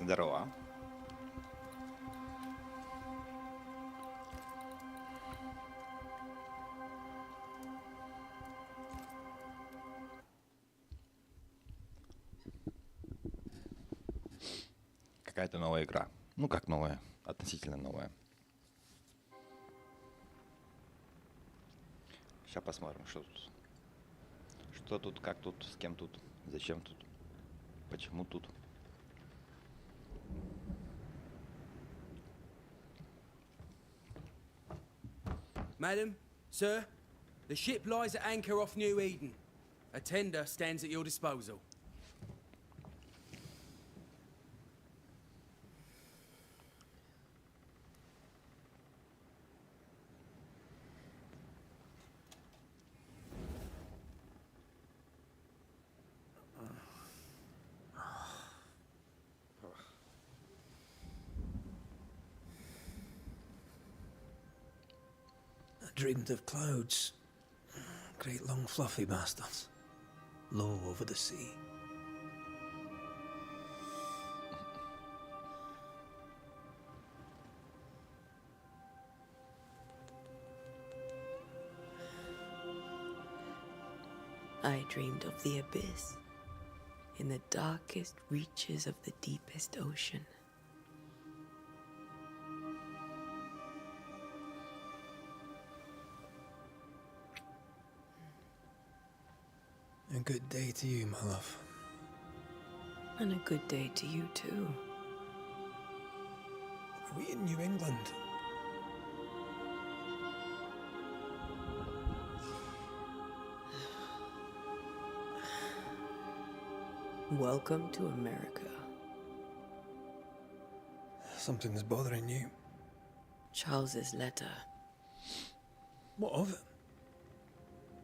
Здорово. Какая-то новая игра. Ну как новая? Относительно новая. Сейчас посмотрим, что тут. Что тут, как тут, с кем тут, зачем тут, почему тут. Madam, sir, the ship lies at anchor off New Eden. A tender stands at your disposal. I dreamed of clouds. Great long fluffy bastards. Low over the sea. I dreamed of the abyss, in the darkest reaches of the deepest ocean. A good day to you, my love. And a good day to you too. Are we in New England? Welcome to America. Something's bothering you. Charles's letter. What of it?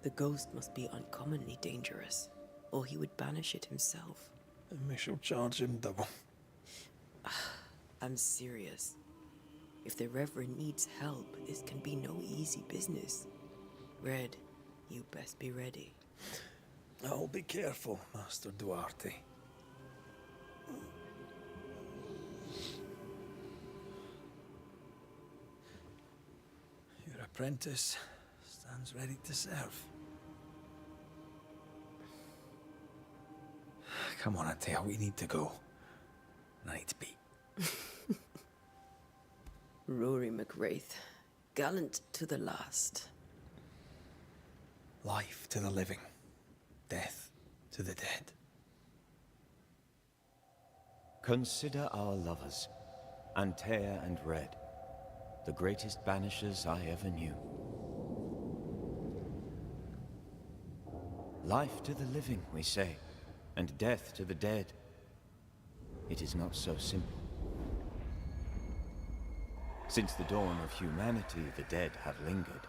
The ghost must be uncommonly dangerous, or he would banish it himself. And we shall charge him double. I'm serious. If the Reverend needs help, this can be no easy business. Red, you best be ready. I'll be careful, Master Duarte. Your apprentice stands ready to serve. Come on, Atea, we need to go. I need to be. Rory McWraith, gallant to the last. Life to the living, death to the dead. Consider our lovers, Antea and Red, the greatest banishers I ever knew. Life to the living, we say, and death to the dead. It is not so simple. Since the dawn of humanity, the dead have lingered.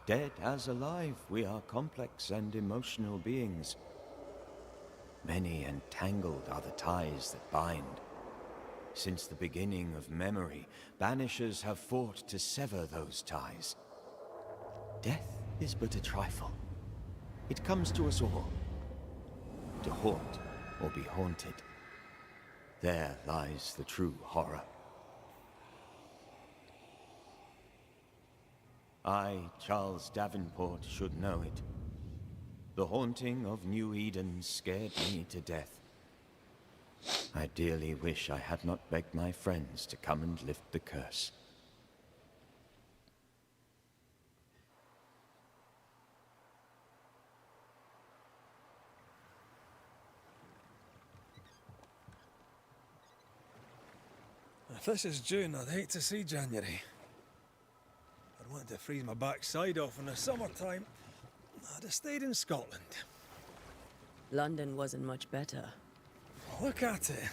Dead as alive, we are complex and emotional beings. Many and tangled are the ties that bind. Since the beginning of memory, banishers have fought to sever those ties. Death is but a trifle. It comes to us all. To haunt or be haunted. There lies the true horror. I, Charles Davenport, should know it. The haunting of New Eden scared me to death. I dearly wish I had not begged my friends to come and lift the curse. If this is June, I'd hate to see January. I'd want to freeze my backside off in the summertime. I'd have stayed in Scotland. London wasn't much better. Look at it.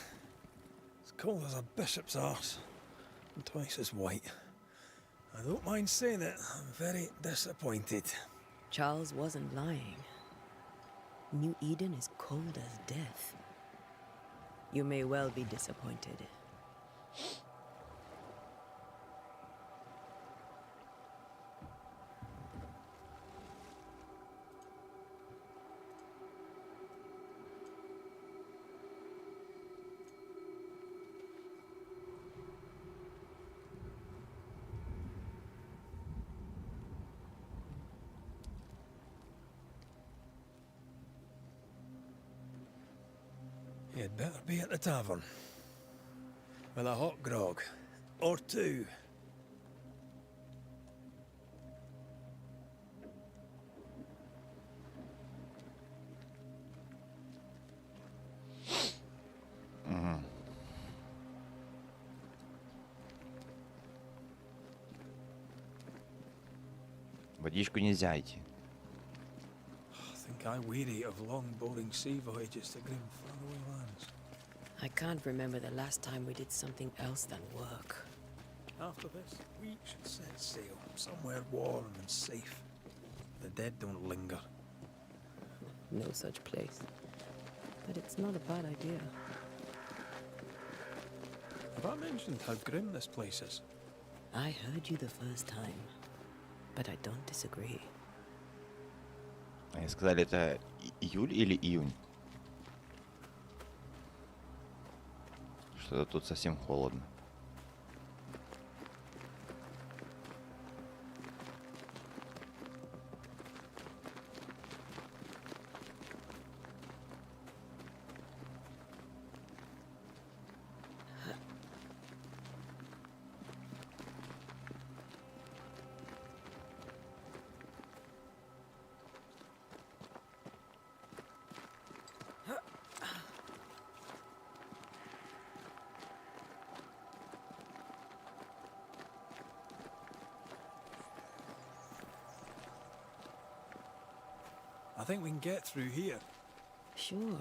As cold as a bishop's arse. And twice as white. I don't mind saying it, I'm very disappointed. Charles wasn't lying. New Eden is cold as death. You may well be disappointed. You'd better be at the tavern. With a hot grog. Or two. Водичку нельзя идти. I think I weary of long, boring sea voyages to grim, faraway lands. I can't remember the last time we did something else than work. After this, we should set sail somewhere warm and safe. The dead don't linger. No such place. But it's not a bad idea. Have I mentioned how grim this place is? I heard you the first time, but I don't disagree. Они сказали, это июль или июнь? Что-то тут совсем холодно. I think we can get through here. Sure.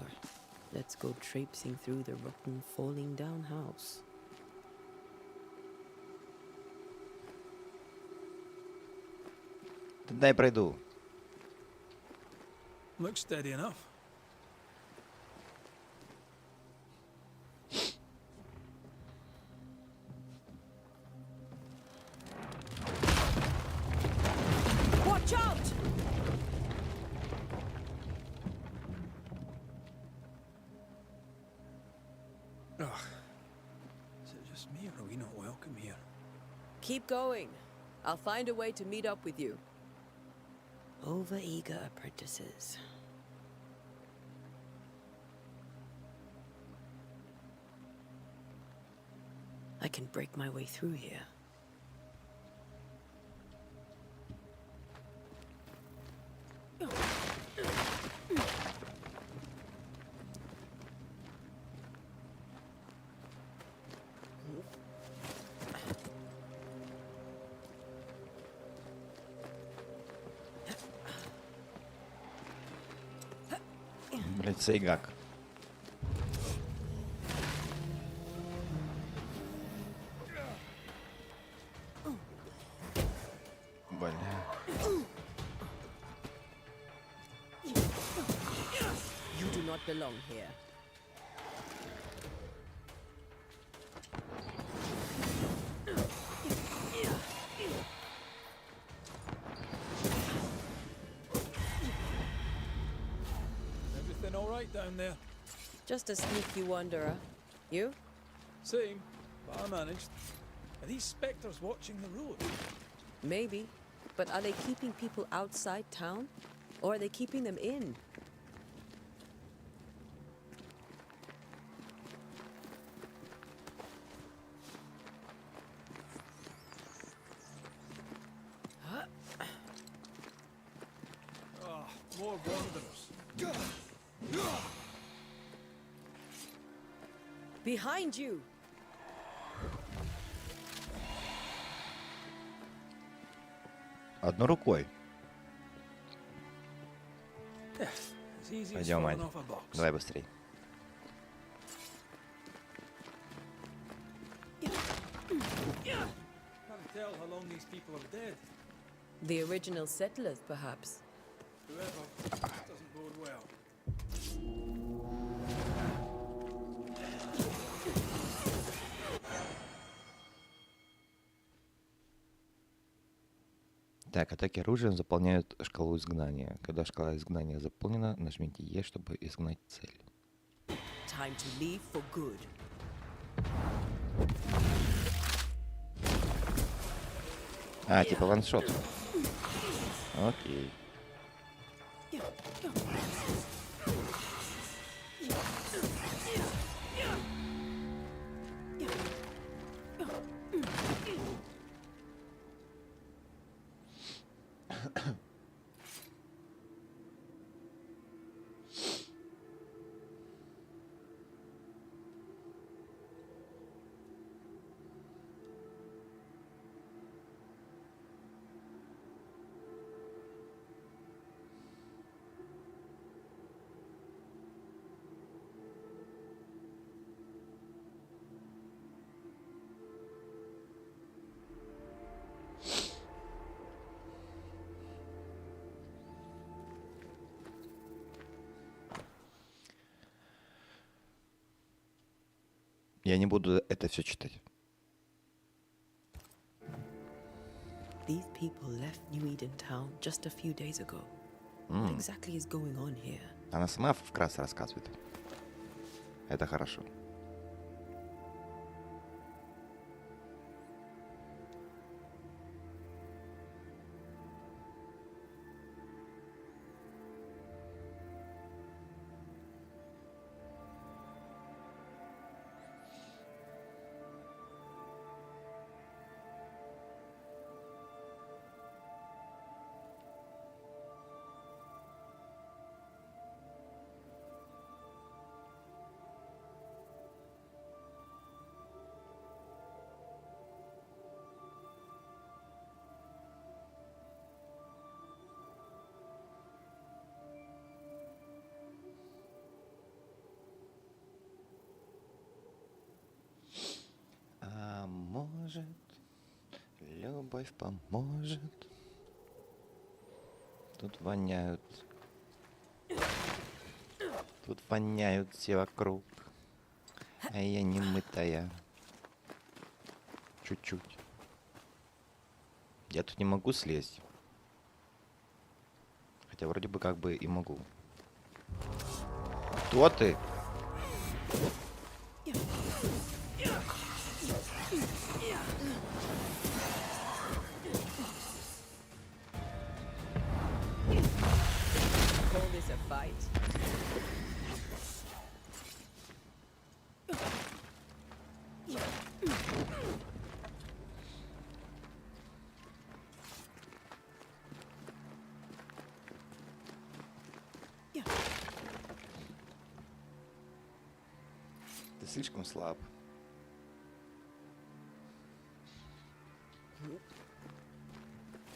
Let's go traipsing through the rotten, falling down house. Дай пройду. Looks steady enough. Watch out! Ugh. Is it just me, or are we not welcome here? Keep going. I'll find a way to meet up with you. Over-eager apprentices. I can break my way through here. Блять, сейгак. Бля. You do not belong here. Everything all right down there? Just a sneaky wanderer. You? Same, but I managed. Are these spectres watching the road? Maybe. But are they keeping people outside town? Or are they keeping them in? Ah, more wanderers. Behind you! Одной рукой. Yeah, as easy as Пойдем, falling Ань. off a box. Давай быстрей. Can't tell how long these people are dead. The original settlers, perhaps. Whoever, this doesn't bode well. Так, атаки оружием заполняют шкалу изгнания. Когда шкала изгнания заполнена, нажмите Е, чтобы изгнать цель. Time to leave for good. А, типа ваншот. Окей. Я не буду это все читать. These people left New Eden town just a few days ago. What exactly is going on here? Она сама вкратце рассказывает. Это хорошо. А может, любовь поможет. Тут воняют. Тут воняют все вокруг. А я не мытая. Чуть-чуть. Я тут не могу слезть. Хотя вроде бы как бы и могу. Кто ты? Call this a fight? Ты слишком слаб.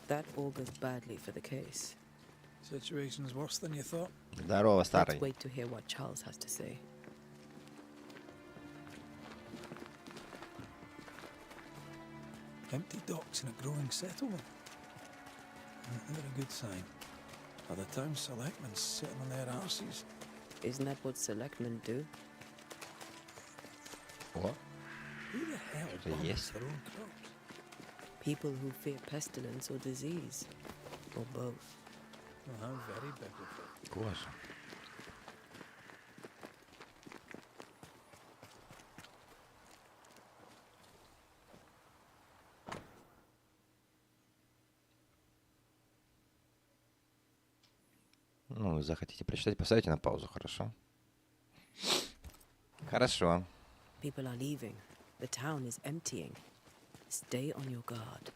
That augurs badly for the case. Situation's worse than you thought. Здорово, старый. Let's wait to hear what Charles has to say. Empty docks in a growing settlement. Never a good sign. Are the town selectmen sitting on their arses? Isn't that what selectmen do? О, Who the hell Что-то bothers есть. their own crops? People who fear pestilence or disease. Or both. Well, how very biblical. кожа. Ну, захотите прочитать, поставите на паузу, хорошо? Хорошо. People are leaving. The town is emptying. Stay on your guard.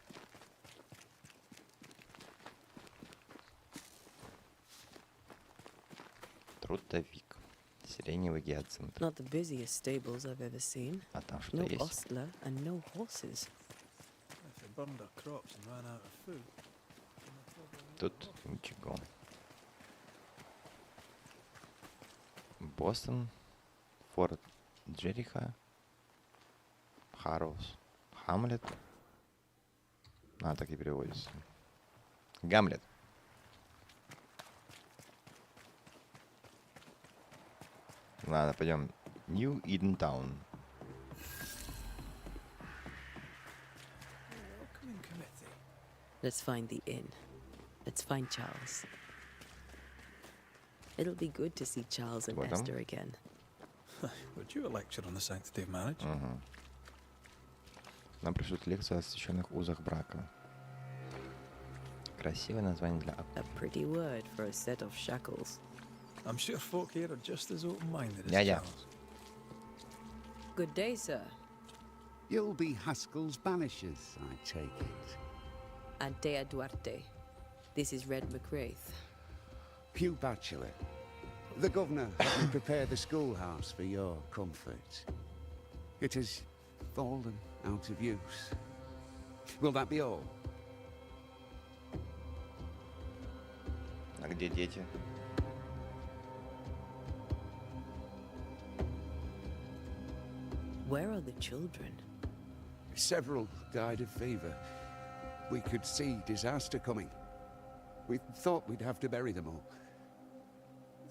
Трудовик. Сиреневый гиацинт. Not the busiest stables I've ever seen. А там что-то No есть? ostler and no horses. If they burned their crops and ran out of food, Тут ничего. Бостон, Форт Джериха, Харроуз, Хамлет. А, так и переводится. Гамлет. Ладно, пойдем. Нью Иден Таун. welcoming committee. Let's find the inn. Let's find Charles. It'll be good to see Charles and What, Esther again. Would you a lecture on the sanctity of marriage? Угу. Нам пришлют лекцию о священных узах брака. Красивое название для A pretty word for a set of shackles. I'm sure folk here are just as open-minded as Yeah, yeah. Charles. Good day, sir. You'll be Haskell's Banishers, I take it. Antea Duarte. This is Red McWraith. Hugh Bachelor. The governor had me prepare the schoolhouse for your comfort. It has fallen out of use. Will that be all? А где дети? Where are the children? Several died of fever. We could see disaster coming. We thought we'd have to bury them all.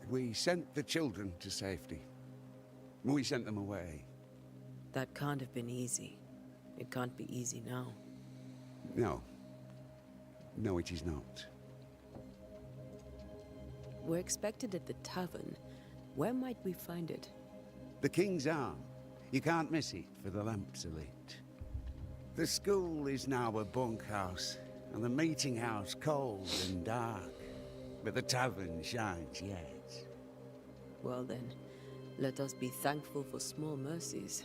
We sent the children to safety. We sent them away. That can't have been easy. It can't be easy now. No. No, it is not. We're expected at the tavern. Where might we find it? The King's Arm. You can't miss it, for the lamps are lit. The school is now a bunkhouse, and the meeting house cold and dark. But the tavern shines yet. Well then, let us be thankful for small mercies.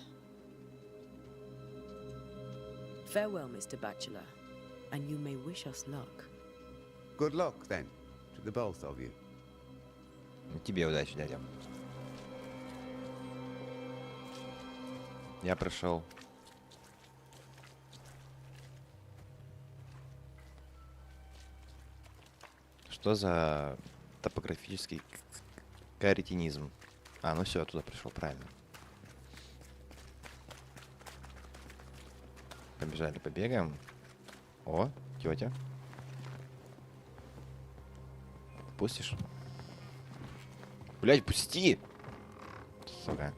Farewell, Mr. Bachelor, and you may wish us luck. Good luck, then, to the both of you. Тебе удачи, дядя. Я прошел. Что за топографический каретинизм? А, ну все, я туда пришел, правильно. Побежали, побегаем. О, тетя. Пустишь? Блять, пусти! Сука.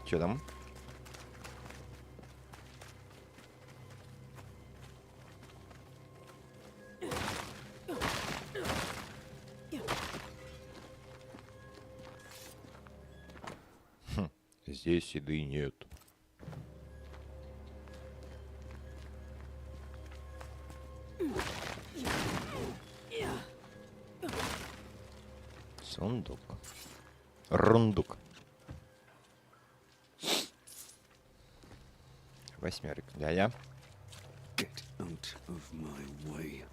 Чё там? Здесь еды нет. Сундук. Рундук. Восьмерик. Дядя. Get out of my way.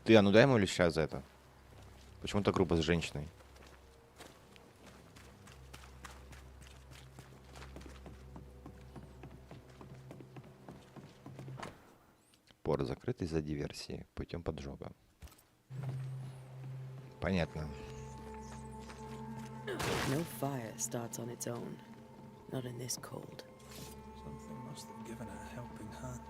Ты, а ну дай ему леща за это. Почему так грубо с женщиной? Порт закрыт из-за диверсии путем поджога. Понятно. No fire starts on its own. Not in this cold. Something must have given it a helping hand.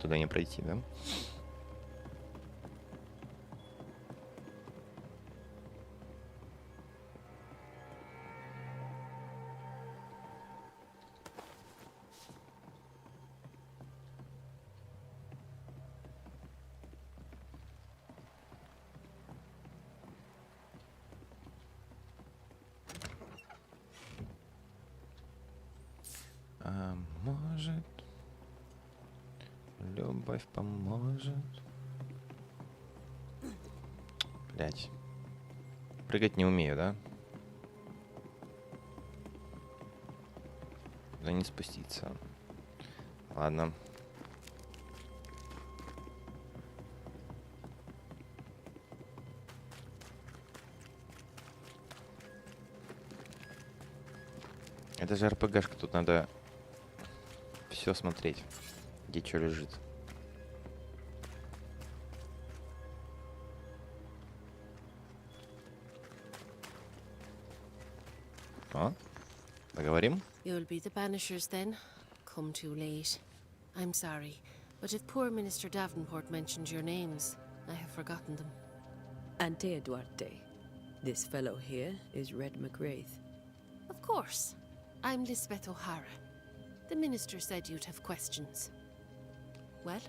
Туда не пройти, да? А может, любовь поможет. Блять. Прыгать не умею, да? Да не спуститься. Ладно. Это же РПГшка, тут надо все смотреть, где что лежит. А? Поговорим? You'll be the Banishers then? Come too late. I'm sorry, but if poor Minister Davenport mentioned your names, I have forgotten them. Antea Duarte. This fellow here is Red McWraith. Of course. I'm Lisbeth O'Hara. The Minister said you'd have questions. Well?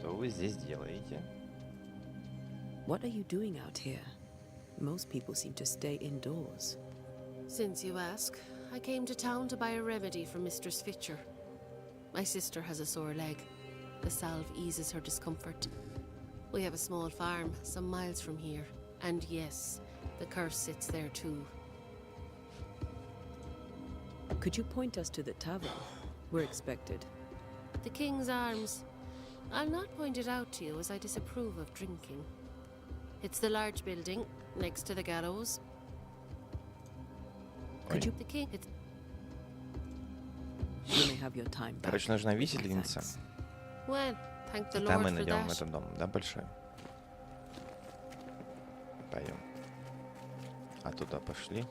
Что вы здесь делаете? What are you doing out here? Most people seem to stay indoors. Since you ask, I came to town to buy a remedy for Mistress Fitcher. My sister has a sore leg. The salve eases her discomfort. We have a small farm some miles from here. And yes, the curse sits there too. Could you point us to the tavern? We're expected. The King's Arms. I'll not point it out to you as I disapprove of drinking. It's the large building next to the gallows. Could you... The king. It's You may have your time back. Короче, нужна висельница. Thanks. well, thank the И там мы Lord for найдем that. этот дом, да, большой? Пойдем. А туда пошли.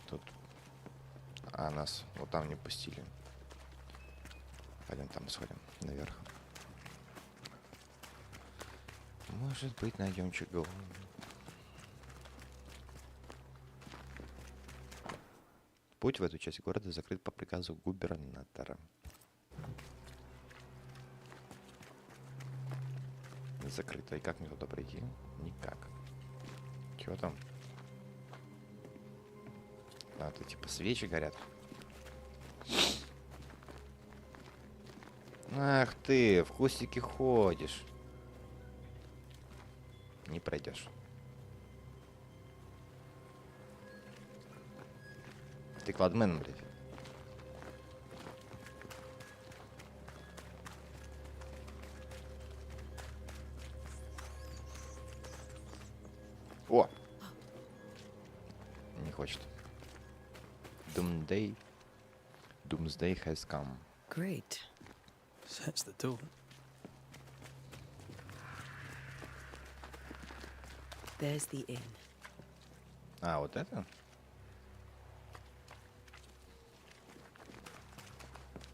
Тут. А нас вот там не пустили. Пойдем там сходим наверх. Может быть, найдем чего. Путь в эту часть города закрыт по приказу губернатора. Закрыто. И как мне туда пройти? Никак. Чего там? А, это типа свечи горят. Ах ты, в кустике ходишь. Не пройдешь. Ты кладмен, блядь. О! Не хочет. Doomsday has come. Great. That's the tone. There's the inn. А, вот это?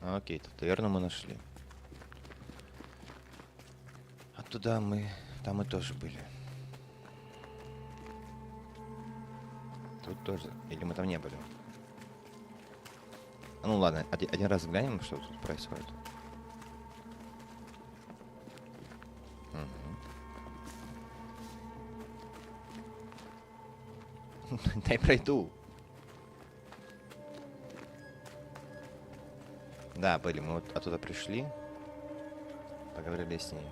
Окей, тут таверну мы нашли. А туда мы... Там мы тоже были. Тут тоже. Или мы там не были? А ну ладно, один раз глянем, что тут происходит. Угу. Дай пройду. Да, были. Мы вот оттуда пришли. Поговорили с ней.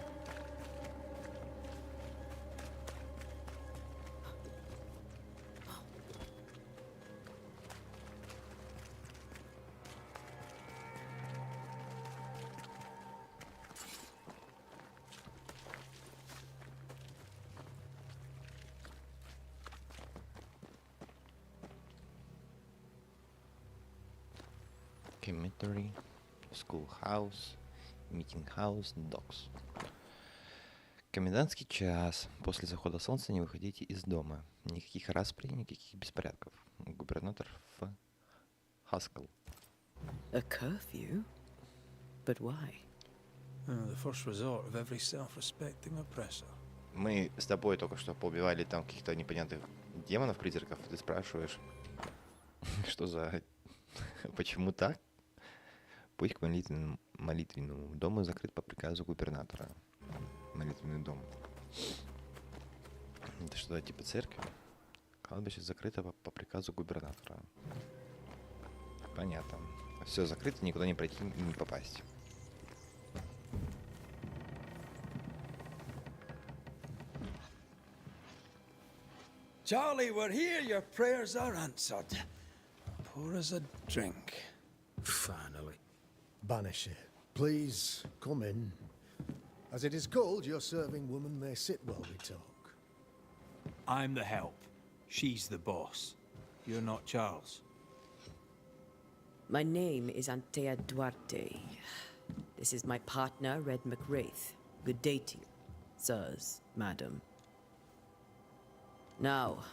Cemetery, schoolhouse, meeting house, docks. Комендантский час. После захода солнца не выходите из дома. Никаких распри, никаких беспорядков. Губернатор в Хаскл. A curfew? But why? The first resort of every self-respecting oppressor. Мы с тобой только что поубивали там каких-то непонятных демонов-призраков. Ты спрашиваешь, что за... Почему так? Путь к молитвенному дому закрыт по приказу губернатора. Молитвенный дом. Это что-то типа церкви? Кладбище закрыто по приказу губернатора. Понятно. Все закрыто, никуда не пройти и не попасть. Charlie, we're here. Your prayers are answered. Pour us a drink. Finally. Banisher, please come in. As it is cold, your serving woman may sit while we talk. I'm the help. She's the boss. You're not Charles. My name is Antea Duarte. This is my partner, Red McWraith. Good day to you, sirs, madam. Now,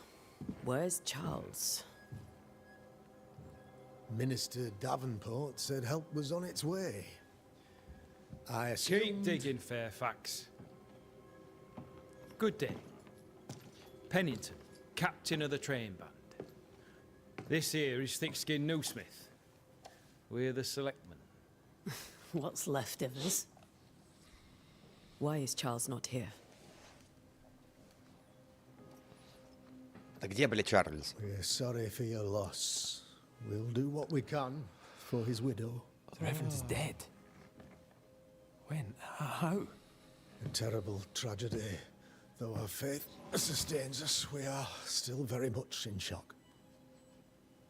where's Charles? Minister Davenport said help was on its way. I assumed... Keep digging, Fairfax. Good day. Pennington, captain of the train band. This here is Thick-Skinned Newsmith. We're the selectmen. What's left of us? Why is Charles not here? Да где, блядь, Чарльз? We're sorry for your loss. We'll do what we can for his widow. The Reverend is dead. When? How? A terrible tragedy. Though our faith sustains us, we are still very much in shock.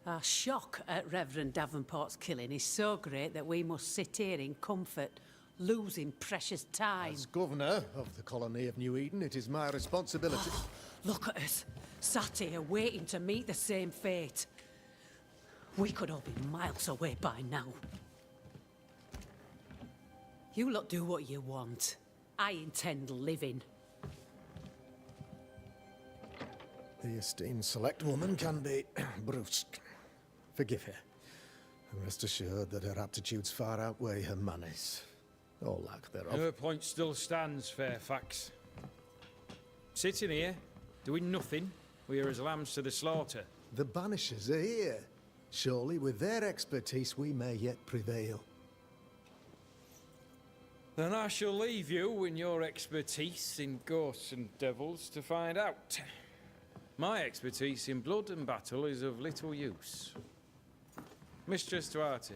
Our shock at Reverend Davenport's killing is so great that we must sit here in comfort, losing precious time. As governor of the colony of New Eden, it is my responsibility. Look at us, sat here waiting to meet the same fate. We could all be miles away by now. You lot do what you want. I intend living. The esteemed select woman can be brusque. Forgive her. And rest assured that her aptitudes far outweigh her manners. Or lack thereof. Her point still stands, Fairfax. Sitting here, doing nothing, we are as lambs to the slaughter. The Banishers are here. Surely with their expertise we may yet prevail. Then I shall leave you and your expertise in ghosts and devils to find out. My expertise in blood and battle is of little use. Mistress Duarte,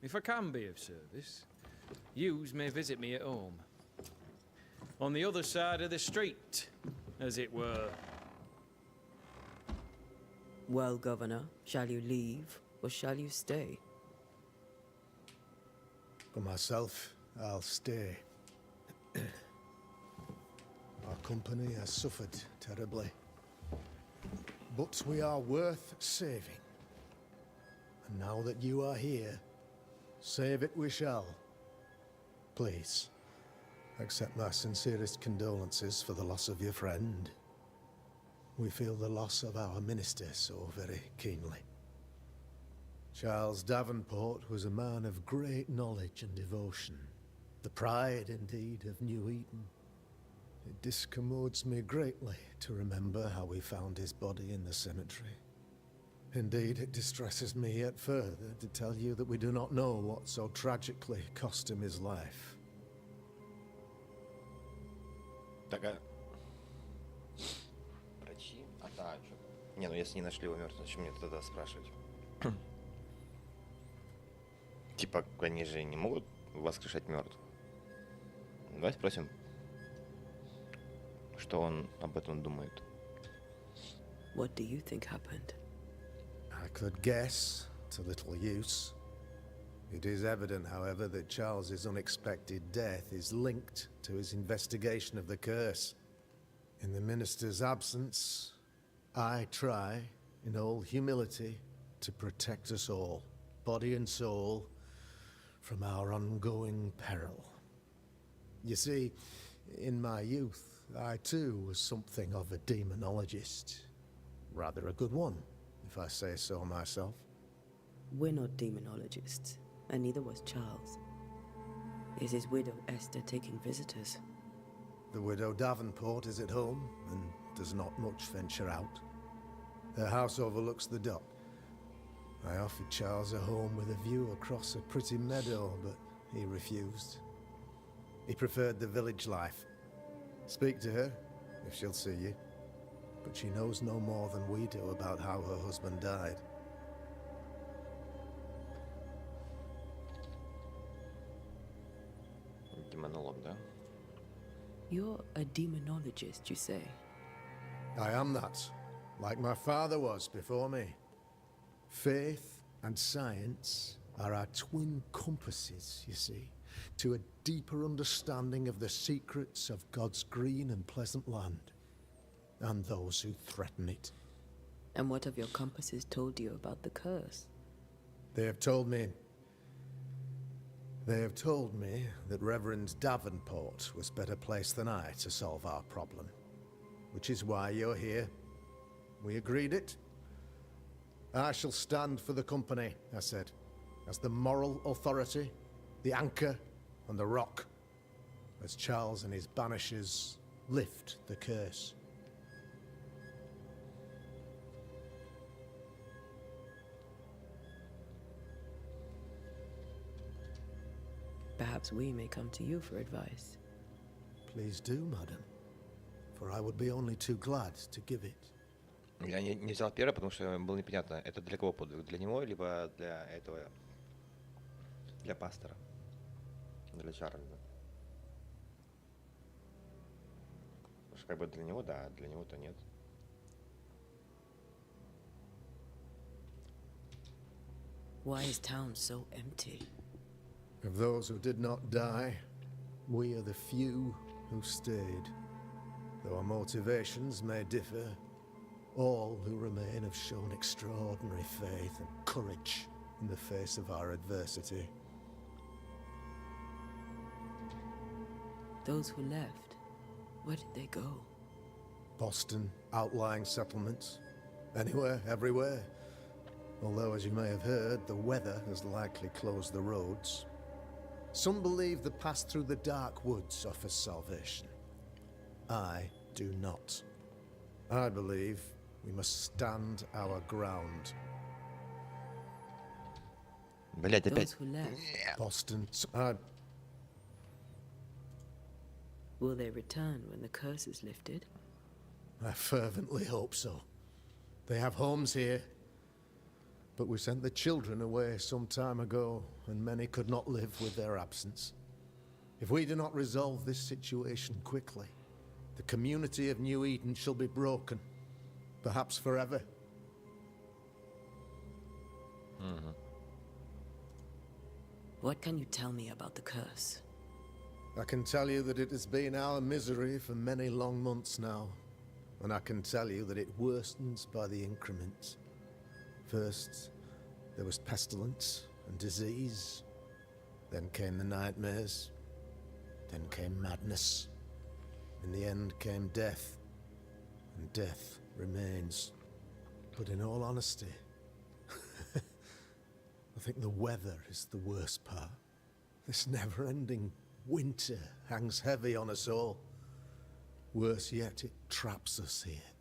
if I can be of service, yous may visit me at home. On the other side of the street, as it were. Well, Governor, shall you leave or shall you stay? For myself, I'll stay. Our company has suffered terribly. But we are worth saving. And now that you are here, save it we shall. Please, accept my sincerest condolences for the loss of your friend. We feel the loss of our minister so very keenly. Charles Davenport was a man of great knowledge and devotion. The pride, indeed, of New Eden. It discommodes me greatly to remember how we found his body in the cemetery. Indeed, it distresses me yet further to tell you that we do not know what so tragically cost him his life. Такая... Врачи? А да, что? Не, ну если не нашли его мертвым, зачем мне тогда спрашивать? Типа, они же не могут воскрешать мертвых. Давайте спросим, что он об этом думает. What do you think happened? I could guess, to little use. It is evident, however, that Charles's unexpected death is linked to his investigation of the curse. In the minister's absence, I try, in all humility, to protect us all, body and soul, from our ongoing peril. You see, in my youth, I too was something of a demonologist. Rather a good one, if I say so myself. We're not demonologists, and neither was Charles. Is his widow Esther taking visitors? The widow Davenport is at home and does not much venture out. Her house overlooks the dock. I offered Charles a home with a view across a pretty meadow, but he refused. He preferred the village life. Speak to her, if she'll see you. But she knows no more than we do about how her husband died. Демонолог, да? You're a demonologist, you say? I am that, like my father was before me. Faith and science are our twin compasses, you see, to a deeper understanding of the secrets of God's green and pleasant land, and those who threaten it. And what have your compasses told you about the curse? They have told me that Reverend Davenport was better placed than I to solve our problem, which is why you're here. We agreed it. I shall stand for the company, I said, as the moral authority, the anchor, and the rock, as Charles and his banishers lift the curse. Perhaps we may come to you for advice. Please do, madam, for I would be only too glad to give it. Я не взял первое, потому что было непонятно, это для кого подвиг, для него, либо для этого, для пастора, для Чарльза. Потому что как бы для него, да, а для него-то нет. Why is town so empty? Of those who did not die, we are the few who stayed. Though our motivations may differ, all who remain have shown extraordinary faith and courage in the face of our adversity. Those who left, where did they go? Boston, outlying settlements, anywhere, everywhere. Although, as you may have heard, the weather has likely closed the roads. Some believe the path through the dark woods offers salvation. I do not. I believe we must stand our ground. Блять, Those опять. who left, Boston, will they return when the curse is lifted? I fervently hope so. They have homes here. But we sent the children away some time ago, and many could not live with their absence. If we do not resolve this situation quickly, the community of New Eden shall be broken, perhaps forever. What can you tell me about the curse? I can tell you that it has been our misery for many long months now, and I can tell you that it worsens by the increment. First, there was pestilence and disease. Then came the nightmares. Then came madness. In the end came death. And death remains. But in all honesty, I think the weather is the worst part. This never-ending winter hangs heavy on us all. Worse yet, it traps us here.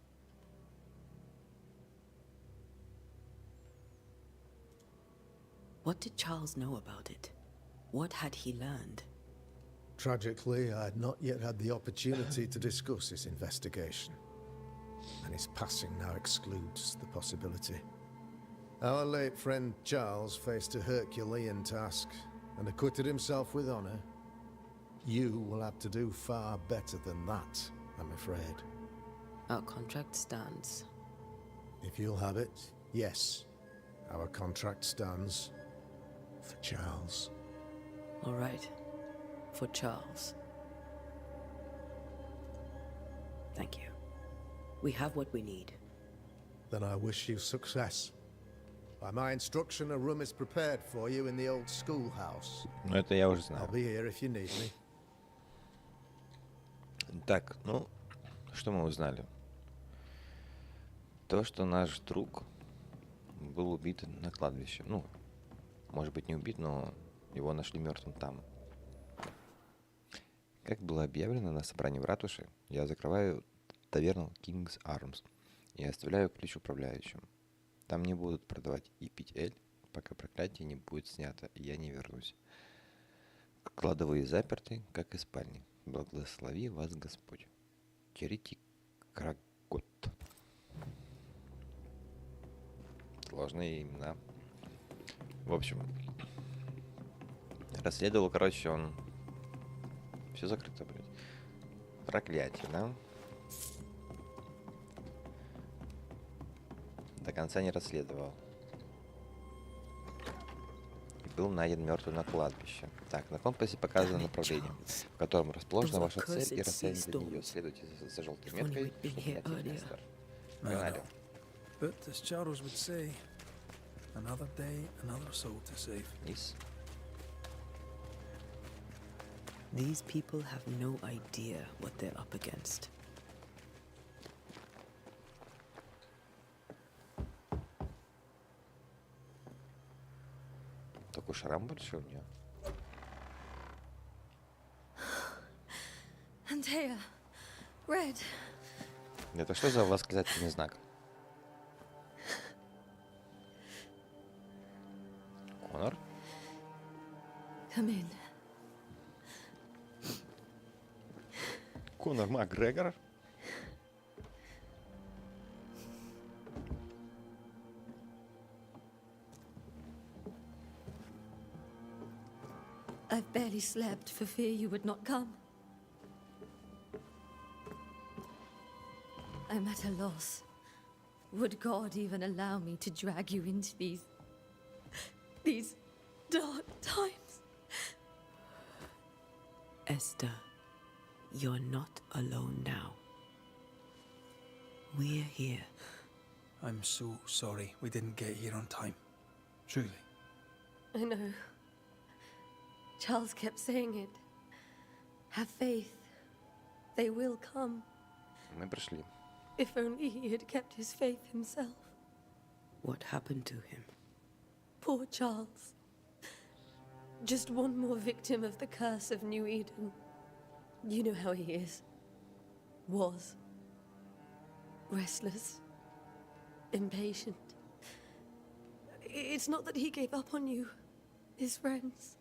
What did Charles know about it? What had he learned? Tragically, I had not yet had the opportunity to discuss this investigation, and his passing now excludes the possibility. Our late friend Charles faced a Herculean task and acquitted himself with honor. You will have to do far better than that, I'm afraid. Our contract stands. If you'll have it, yes, our contract stands. For Charles. All right. For Charles. Thank you. We have what we need. Then I wish you success. By my instruction, a room is prepared for you in the old schoolhouse. Ну, это я уже знал. I'll be here if you need me. Так, ну, что мы узнали? То, что наш друг был убит на кладбище. Ну, может быть, не убит, но его нашли мертвым там. Как было объявлено на собрании в ратуше, я закрываю таверну King's Arms и оставляю ключ управляющим. Там не будут продавать и пить эль, пока проклятие не будет снято, и я не вернусь. Кладовые заперты, как и спальни. Благослови вас Господь. Черити Крагот. Сложные имена. В общем, расследовал, короче, он... Все закрыто, блядь. Проклятие, да? До конца не расследовал. И был найден мертвым на кладбище. Так, на компасе показано направление, в котором расположена ваша цель и расстояние до нее. Следуйте за желтой меткой, чтобы найти место. Погнали. But as Charles would say, another day, another soul to save. Вниз. These people have no idea what they're up against. Такой шрам большой у нее. Antea, Red. Это что за восклицательный знак? Конор? Come in. Конор Макгрегор. I've barely slept for fear you would not come. I'm at a loss. Would God even allow me to drag you into these dark times? Esther, you're not alone now. We're here. I'm so sorry we didn't get here on time. Truly. I know. Charles kept saying it. Have faith. They will come. Мы пришли. If only he had kept his faith himself. What happened to him? Poor Charles. Just one more victim of the curse of New Eden. You know how he is. Was. Restless. Impatient. It's not that he gave up on you, his friends,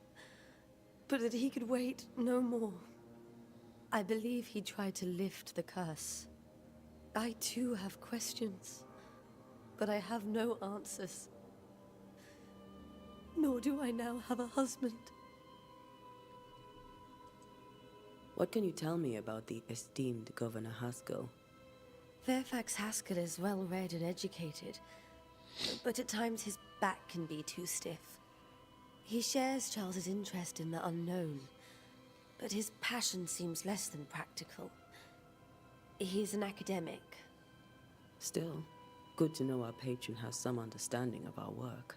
but that he could wait no more. I believe he tried to lift the curse. I too have questions, but I have no answers. Nor do I now have a husband. What can you tell me about the esteemed Governor Haskell? Fairfax Haskell is well-read and educated, but at times his back can be too stiff. He shares Charles's interest in the unknown, but his passion seems less than practical. He's an academic. Still, good to know our patron has some understanding of our work.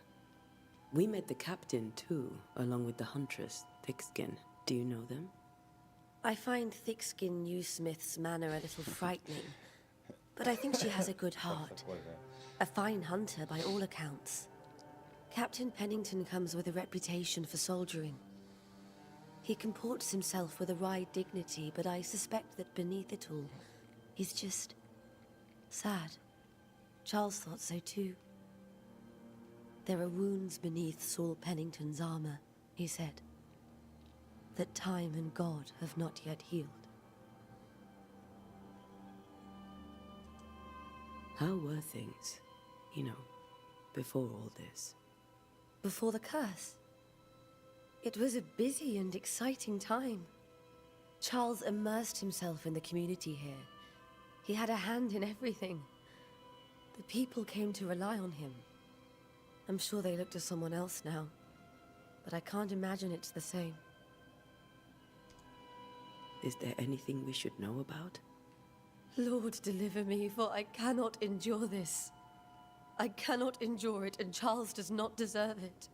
We met the captain, too, along with the huntress, Thickskin. Do you know them? I find Thickskin Newsmith's manner a little frightening, but I think she has a good heart. A fine hunter by all accounts. Captain Pennington comes with a reputation for soldiering. He comports himself with a wry dignity, but I suspect that beneath it all, he's just sad. Charles thought so too. There are wounds beneath Saul Pennington's armor, he said, that time and God have not yet healed. How were things, before all this? Before the curse? It was a busy and exciting time. Charles immersed himself in the community here. He had a hand in everything. The people came to rely on him. I'm sure they look to someone else now, but I can't imagine it's the same. Is there anything we should know about? Lord, deliver me, for I cannot endure this. I cannot endure it, and Charles does not deserve it.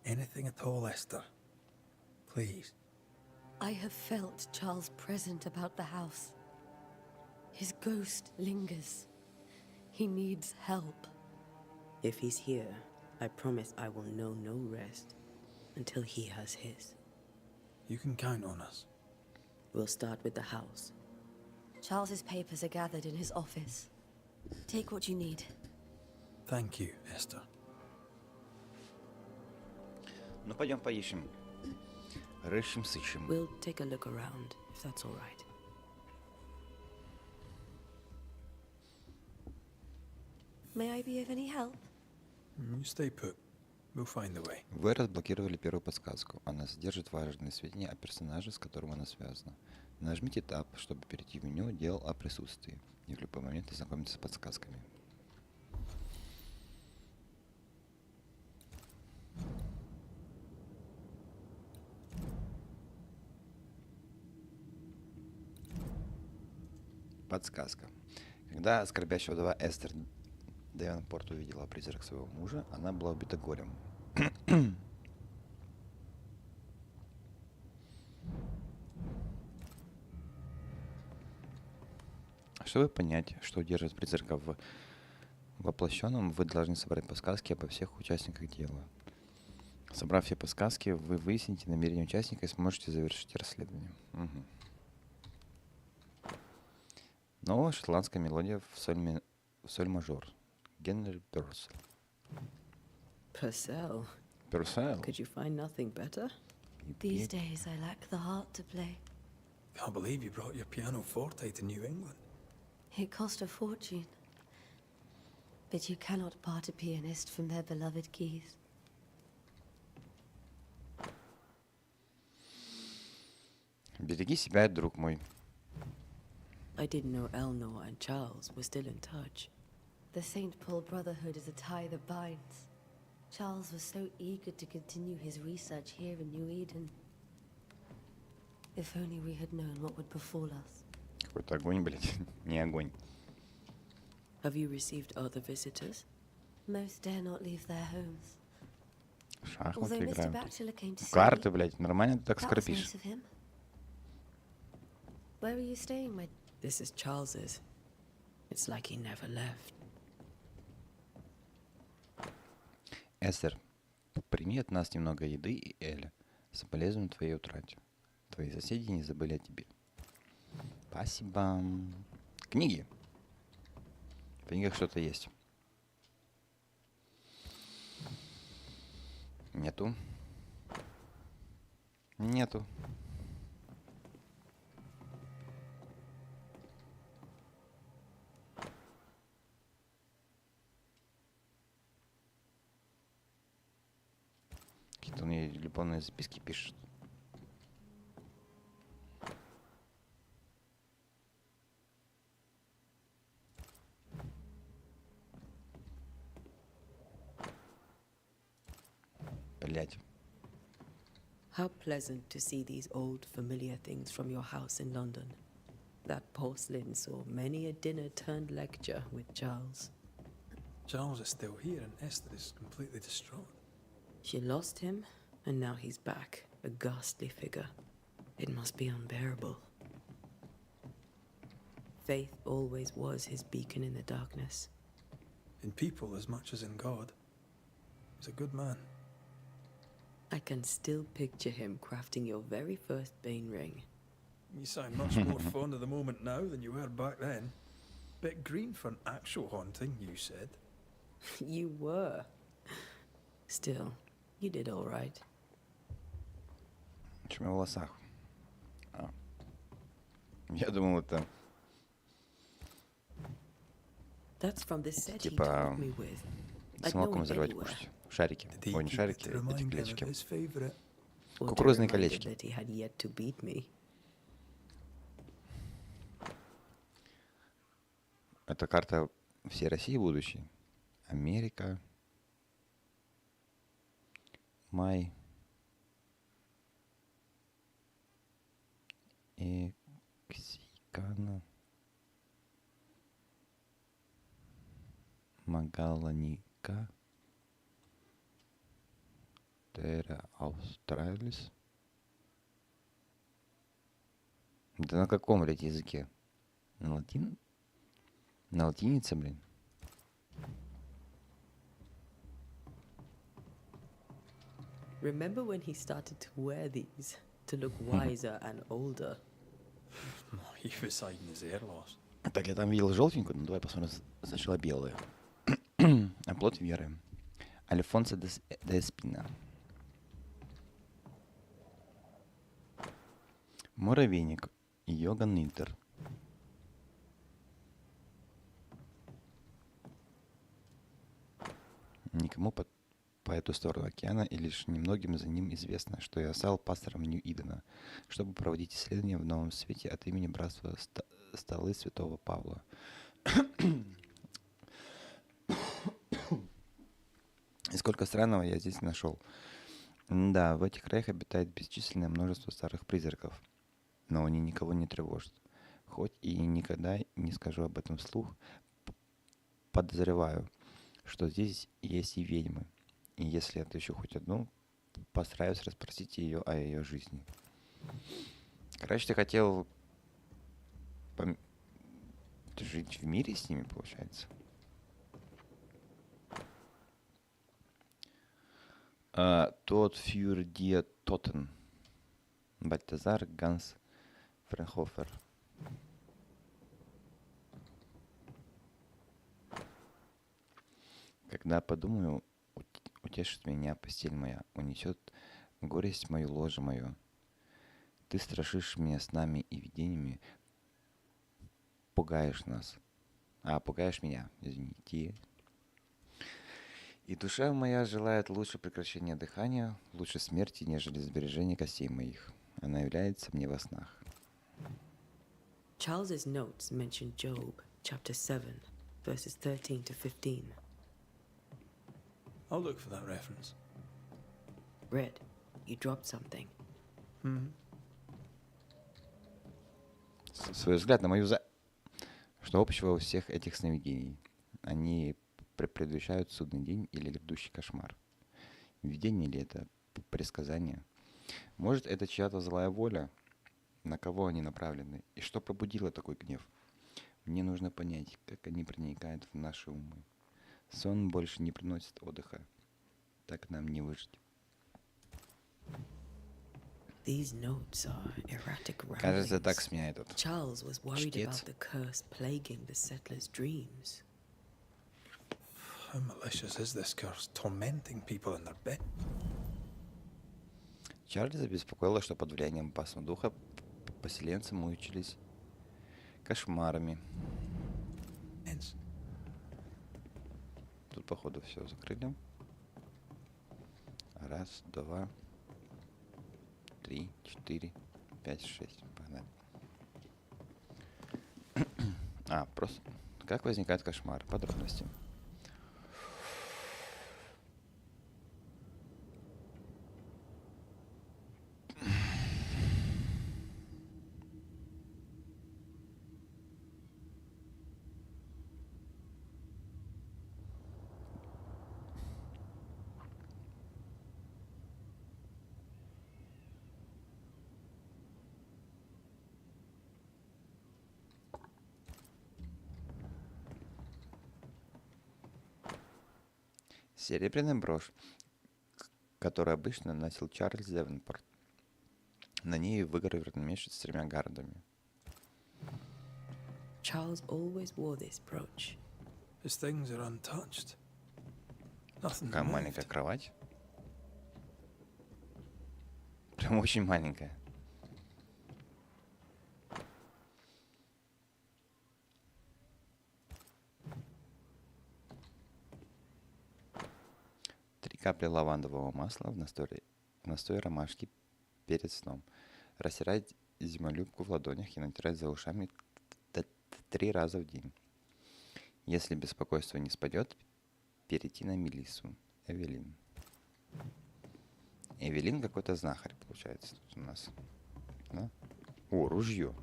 Anything at all, Esther. Please. I have felt Charles' present about the house. His ghost lingers. He needs help. If he's here, I promise I will know no rest until he has his. You can count on us. We'll start with the house. Charles's papers are gathered in his office. Take what you need. Thank you, Esther. Ну, пойдем поищем. Рыщем, сыщем. We'll take a look around, if that's all right. May I be of any help? You stay put. We'll find the way. Вы разблокировали первую подсказку. Она содержит важные сведения о персонаже, с которым она связана. Нажмите Tab, чтобы перейти в меню «Дел о присутствии» и в любой момент ознакомиться с подсказками. Подсказка. Когда скорбящая вдова Эстер Девонпорт увидела призрак своего мужа, она была убита горем. Чтобы понять, что удерживает призрака в воплощенном, вы должны собрать подсказки обо всех участниках дела. Собрав все подсказки, вы выясните намерение участника и сможете завершить расследование. Угу. Новая шотландская мелодия в соль-мажор. Генри Purcell. Purcell? Purcell? Could you find nothing better? These days I lack the heart to play. Can't believe you brought your pianoforte to New England. It cost a fortune. But you cannot part a pianist from their beloved keys. Береги себя, друг мой. I didn't know Eleanor and Charles were still in touch. The St. Paul Brotherhood is a tie that binds. Charles was so eager to continue his research here in New Eden. If only we had known what would befall us. Какой-то огонь, блядь. Не огонь. Have you received other visitors? Most dare not leave their homes. Шахматы Although Mr. играем. Bachelor came to see Карты, me, блядь. Нормально ты так that was скорпишь. nice of him. Where are you staying, my... This is Charles's. It's like he never left. Эстер, прими от нас немного еды и Эля. Соболезную твоей утрате. Твои соседи не забыли о тебе. Спасибо. Книги. В книгах что-то есть. Нету. Нету. Какие-то он мне любовные записки пишет. Блять. How pleasant to see these old familiar things from your house in London. That porcelain saw many a dinner-turned-lecture with Charles. Charles is still here and Esther is completely distraught. She lost him, and now he's back, a ghastly figure. It must be unbearable. Faith always was his beacon in the darkness. In people as much as in God. He's a good man. I can still picture him crafting your very first Bane ring. You sound much more fond of the moment now than you were back then. Bit green for an actual haunting, you said. You were. Still, you did all right. Что у меня в волосах? Я думал, это... That's from the set he Типа... taught me with. С I'd know молоком him взрывать anywhere. кушать. Шарики. Did he Ой, не keep it шарики, to эти remind him of колечки. his favourite? Or to Кукурузные remind him колечки. that he had yet to beat me. Это карта всей России будущей. Америка. Май. Эксикана. Магаланика. Терра Австралис. Да на каком, блядь, языке? На латин? На латинице, блин. Remember when he started to wear these to look wiser and older? He was hiding his hair loss. Так, я там видел желтенькую, ну давай посмотрим сначала белые. Оплот веры. Альфонсо де Эспина. Муравейник. Йоган Интер. Никому по эту сторону океана и лишь немногим за ним известно, что я стал пастором Нью-Идена, чтобы проводить исследования в новом свете от имени братства Столы Святого Павла. И сколько странного я здесь нашел. Да, в этих краях обитает бесчисленное множество старых призраков, но они никого не тревожат. Хоть и никогда не скажу об этом вслух, подозреваю, что здесь есть и ведьмы. И если отыщу хоть одну, постараюсь расспросить ее о ее жизни. Короче, ты хотел жить в мире с ними, получается? Тот фюр ди Тоттен. Бальтазар Ганс Френхофер. Когда подумаю, утешит меня постель моя, унесет горесть мою, ложе мое. Ты страшишь меня снами и видениями, пугаешь нас. Пугаешь меня, извините. И душа моя желает лучше прекращения дыхания, лучше смерти, нежели сбережения костей моих. Она является мне во снах. Charles's notes mention Job, chapter 7, verses 13 to 15. I'll look for that reference. Red, you dropped something. Свой взгляд на мою Что общего у всех этих сновидений? Они предвещают судный день или грядущий кошмар. Видение ли это предсказание? Может, это чья-то злая воля? На кого они направлены? И что пробудило такой гнев? Мне нужно понять, как они проникают в наши умы. Сон больше не приносит отдыха. Так нам не выжить. These notes are erratic Кажется, так ramblings. с меня этот Charles was worried чтец. about the curse plaguing the settlers' dreams. How malicious is this curse, tormenting people in their bed? Чарльза беспокоило, что под влиянием опасного духа поселенцы мучились кошмарами. Тут, походу, все закрыли. Раз, два, 3, 4, 5, 6. Погнали. Просто как возникает кошмар? Подробности. Серебряная брошь, которую обычно носил Чарльз Девенпорт. На ней выгравирован меч с 3 гардами. Charles always wore this brooch. His things are untouched. Nothing's Такая moved. маленькая кровать. Прям очень маленькая. Капли лавандового масла в настой ромашки перед сном. Растирать зимолюбку в ладонях и натирать за ушами 3 раза в день. Если беспокойство не спадет, перейти на Мелиссу. Эвелин. Эвелин какой-то знахарь, получается, тут у нас. Да? Ружье.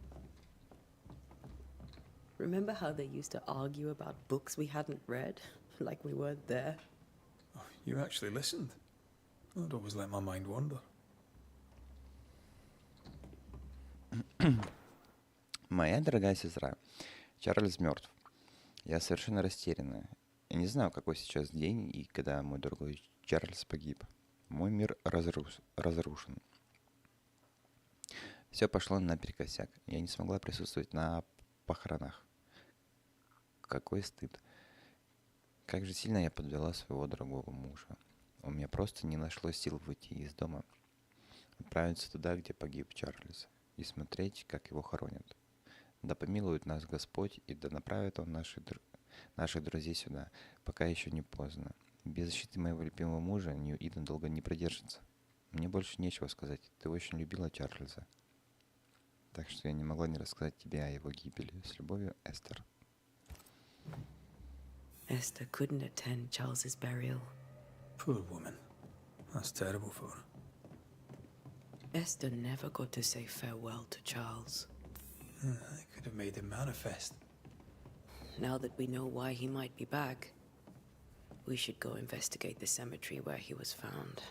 Remember how they used to argue about books we hadn't read? Like we weren't there? Oh, you actually listened. I'd always let my mind wander. Моя дорогая сестра, Чарльз мертв. Я совершенно растеряна. Я не знаю, какой сейчас день и когда мой дорогой Чарльз погиб. Мой мир разрушен. Все пошло наперекосяк. Я не смогла присутствовать на похоронах. Какой стыд. Как же сильно я подвела своего дорогого мужа. У меня просто не нашлось сил выйти из дома, отправиться туда, где погиб Чарльз, и смотреть, как его хоронят. Да помилует нас Господь, и да направит Он наших друзей сюда, пока еще не поздно. Без защиты моего любимого мужа Нью-Иден долго не продержится. Мне больше нечего сказать. Ты очень любила Чарльза. Так что я не могла не рассказать тебе о его гибели. С любовью, Эстер. Esther couldn't attend Charles's burial. Poor woman. That's terrible for her. Esther never got to say farewell to Charles. I could have made him manifest. Now that we know why he might be back, we should go investigate the cemetery where he was found.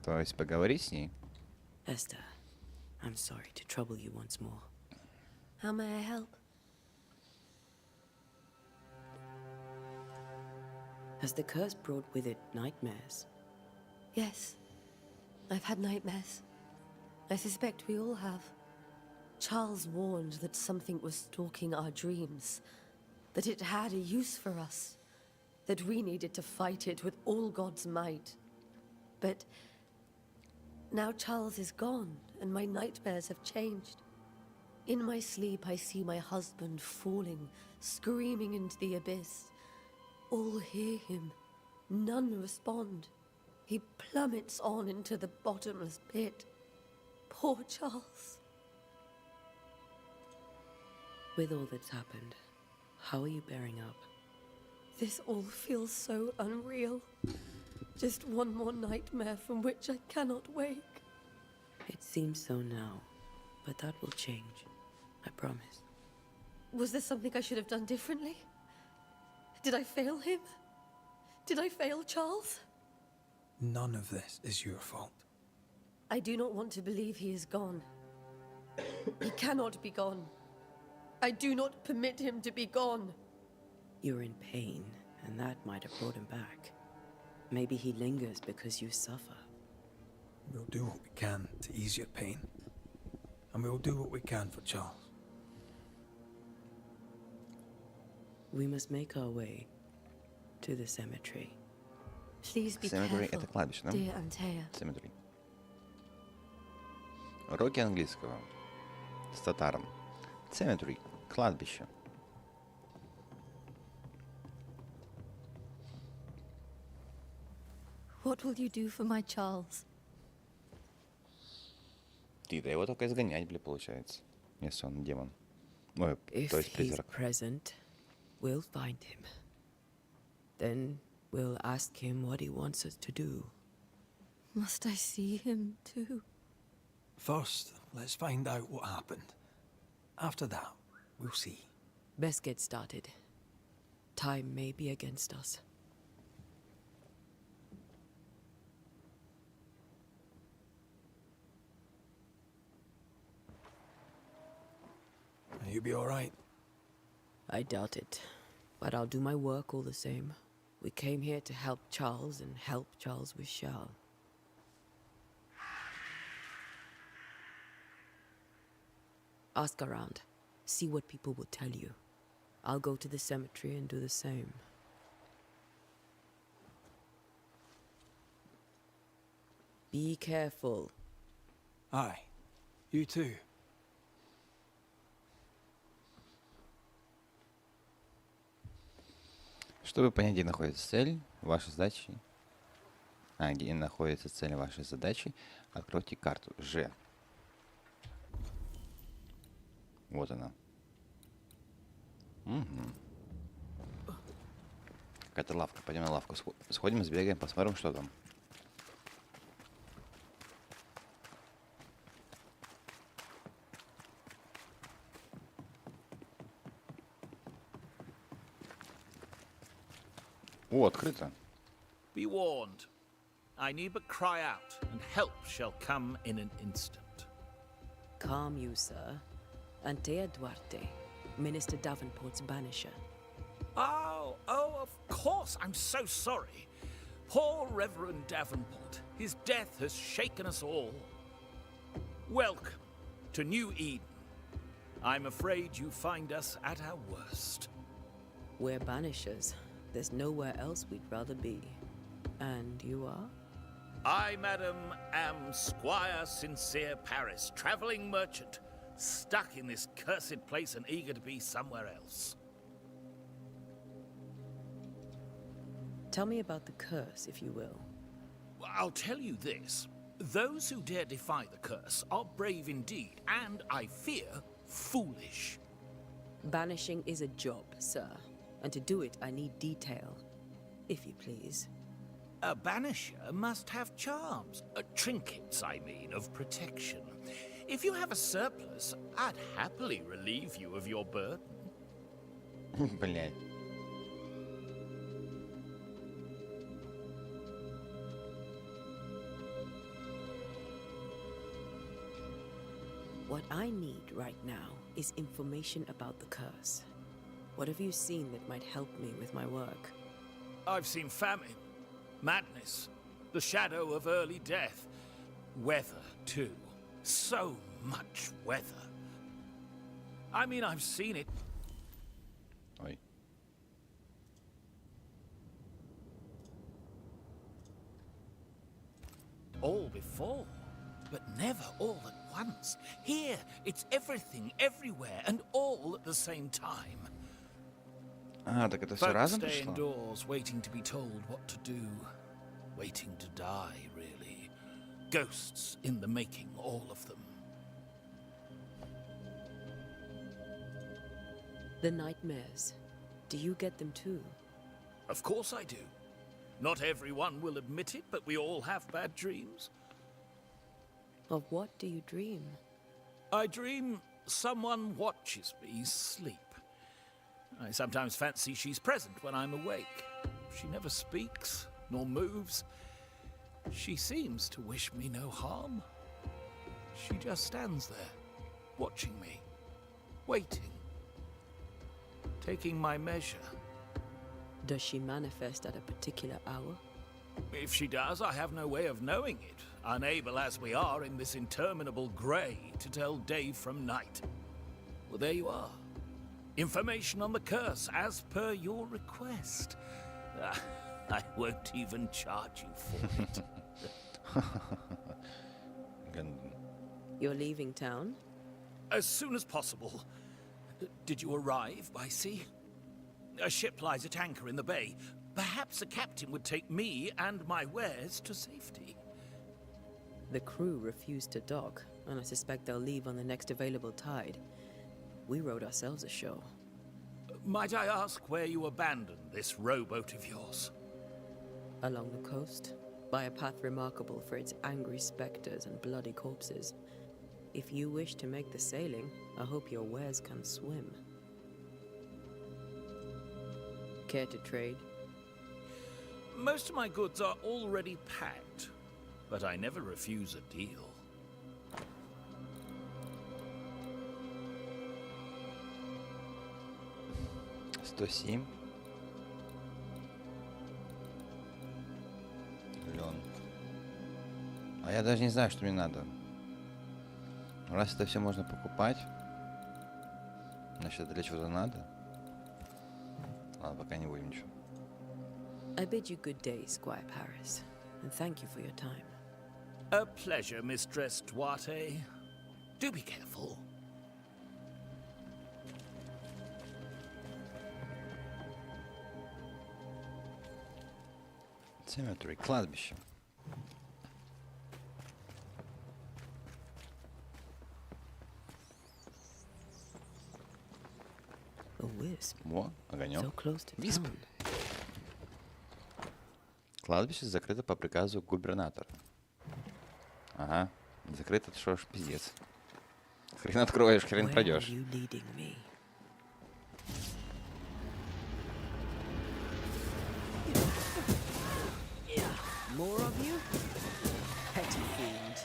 То есть поговори с ней? Esther, I'm sorry to trouble you once more. How may I help? Has the curse brought with it nightmares? Yes. I've had nightmares. I suspect we all have. Charles warned that something was stalking our dreams, that it had a use for us, that we needed to fight it with all God's might. But now Charles is gone, and my nightmares have changed. In my sleep, I see my husband falling, screaming into the abyss. All hear him. None respond. He plummets on into the bottomless pit. Poor Charles. With all that's happened, how are you bearing up? This all feels so unreal. Just one more nightmare from which I cannot wake. It seems so now, but that will change. I promise. Was there something I should have done differently? Did I fail him? Did I fail Charles? None of this is your fault. I do not want to believe he is gone. He cannot be gone. I do not permit him to be gone. You're in pain, and that might have brought him back. Maybe he lingers because you suffer. We'll do what we can to ease your pain. And we'll do what we can for Charles. We must make our way to the cemetery. Please be Cemetery — careful, это кладбище, да? dear Antea. Cemetery. Уроки английского. С татаром. Cemetery — кладбище. What will you do for my Charles? Ты-то его только изгонять, получается. Если он демон. Ой, If то есть he's призрак. present, we'll find him. Then we'll ask him what he wants us to do. Must I see him too? First, let's find out what happened. After that, we'll see. Best get started. Time may be against us. You be all right? I doubt it, but I'll do my work all the same. We came here to help Charles, and help Charles we shall. Ask around. See what people will tell you. I'll go to the cemetery and do the same. Be careful. Aye. You too. Чтобы понять, где находится цель вашей задачи, где находится цель вашей задачи, откройте карту Ж. Вот она. Угу. Какая-то лавка. Пойдем на лавку. Сходим, сбегаем, посмотрим, что там. О, открыто. Be warned. I need but cry out, and help shall come in an instant. Calm you, sir. Antea Duarte, Minister Davenport's banisher. Oh, of course. I'm so sorry. Poor Reverend Davenport. His death has shaken us all. Welcome to New Eden. I'm afraid you find us at our worst. We're banishers. There's nowhere else we'd rather be. And you are? I, madam, am Squire Sincere Paris, travelling merchant, stuck in this cursed place and eager to be somewhere else. Tell me about the curse, if you will. I'll tell you this. Those who dare defy the curse are brave indeed, and, I fear, foolish. Banishing is a job, sir. And to do it, I need detail. If you please. A banisher must have charms. Trinkets, I mean, of protection. If you have a surplus, I'd happily relieve you of your burden. Блядь. What I need right now is information about the curse. What have you seen that might help me with my work? I've seen famine, madness, the shadow of early death, weather, too. So much weather. I mean, I've seen it. Ой. All before, but never all at once. Here, it's everything, everywhere, and all at the same time. А, так это все Folks разом stay пришло? indoors, waiting to be told what to do. Waiting to die, really. Ghosts in the making, all of them. The nightmares. Do you get them too? Of course I do. Not everyone will admit it, but we all have bad dreams. Of what do you dream? I dream someone watches me sleep. I sometimes fancy she's present when I'm awake. She never speaks, nor moves. She seems to wish me no harm. She just stands there, watching me, waiting, taking my measure. Does she manifest at a particular hour? If she does, I have no way of knowing it, unable as we are in this interminable grey to tell day from night. Well, there you are. Information on the curse, as per your request. I won't even charge you for it. You're leaving town? As soon as possible. Did you arrive by sea? A ship lies at anchor in the bay. Perhaps a captain would take me and my wares to safety. The crew refused to dock, and I suspect they'll leave on the next available tide. We rode ourselves ashore. Might I ask where you abandoned this rowboat of yours? Along the coast, by a path remarkable for its angry specters and bloody corpses. If you wish to make the sailing, I hope your wares can swim. Care to trade? Most of my goods are already packed, but I never refuse a deal. $107. Лен. А я даже не знаю, что мне надо. Раз это все можно покупать, значит, это для чего-то надо. Ладно, пока не будем ничего. I bid you good day, Squire Paris, and thank you for your time. A pleasure, Mistress Duarte. Do be careful. Cemetery, кладбище. A wisp. Во, огонек. So close to Висп. town. Кладбище закрыто по приказу губернатора. Ага, закрыто, это что ж, пиздец. Хрен откроешь, хрен Where пройдешь. are you leading me? More of you? Petty fiend.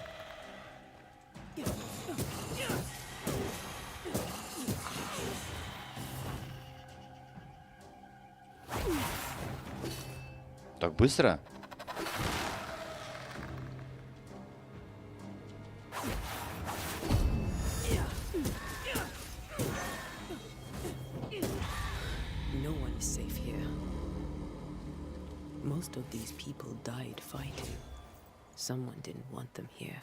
Так быстро? No one is safe here. Most of these people died fighting. Someone didn't want them here.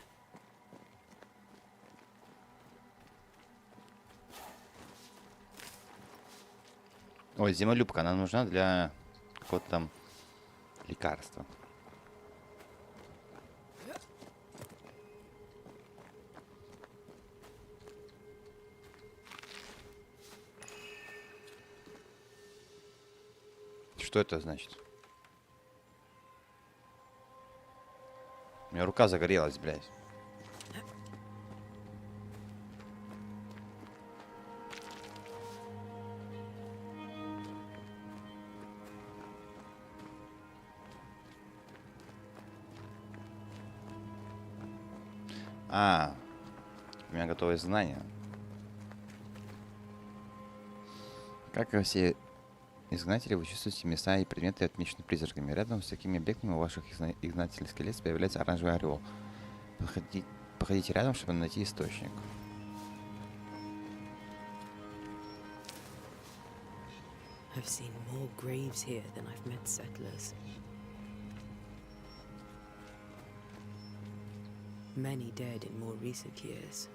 Ой, зимолюбка, она нужна для какого-то там лекарства. Что это значит? У меня рука загорелась, блядь. А, у меня готовое знание. Как и все изгнатели, вы чувствуете места и предметы, отмеченные призраками. Рядом с такими объектами у ваших изгнательских лес появляется оранжевый орел. Походите рядом, чтобы найти источник. I've seen more graves here than I've met settlers. Many dead in more recent years.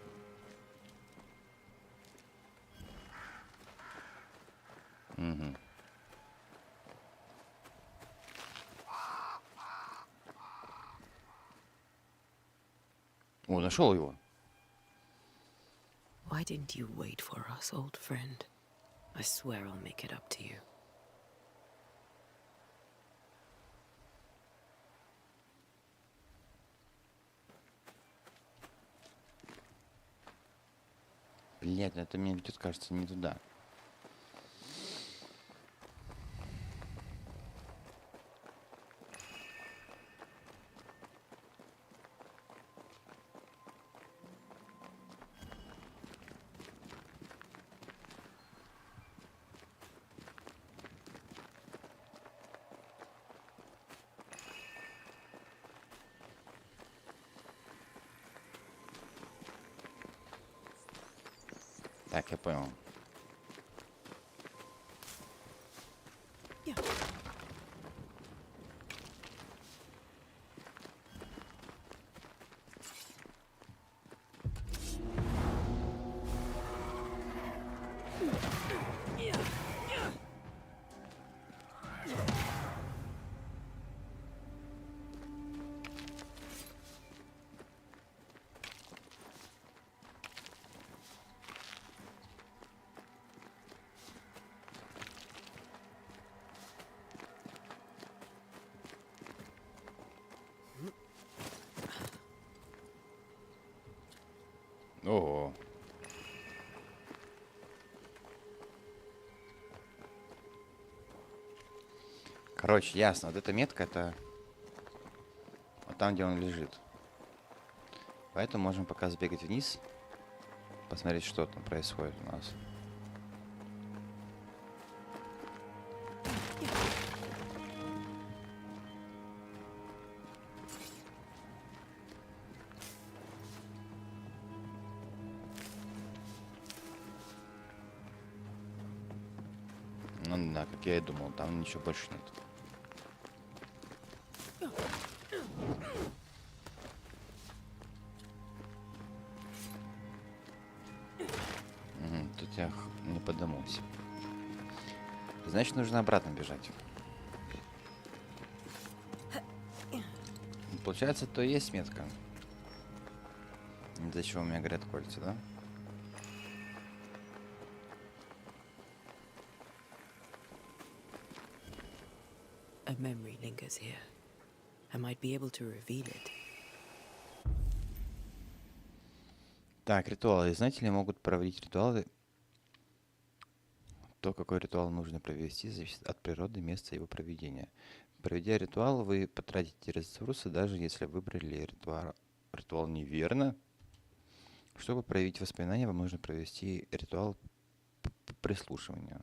Угу. О, нашел его. Why didn't you wait for us, old friend? I swear I'll make it up to you. Блядь, это меня ведет, кажется, не туда. Так, я понял. Ого. Короче, ясно. Вот эта метка, это вот там, где он лежит. Поэтому можем пока сбегать вниз, посмотреть, что там происходит у нас. Ну да, как я и думал, там ничего больше нет. Тут я не подумался. Значит, нужно обратно бежать. Получается, то и есть метка. Из-за чего у меня горят кольца, да? A memory lingers here. I might be able to reveal it. Так, ритуалы. Знаете ли, могут проводить ритуалы. То, какой ритуал нужно провести, зависит от природы, места его проведения. Проведя ритуал, вы потратите ресурсы, даже если выбрали ритуал неверно. Чтобы проявить воспоминания, вам нужно провести ритуал по прислушиванию.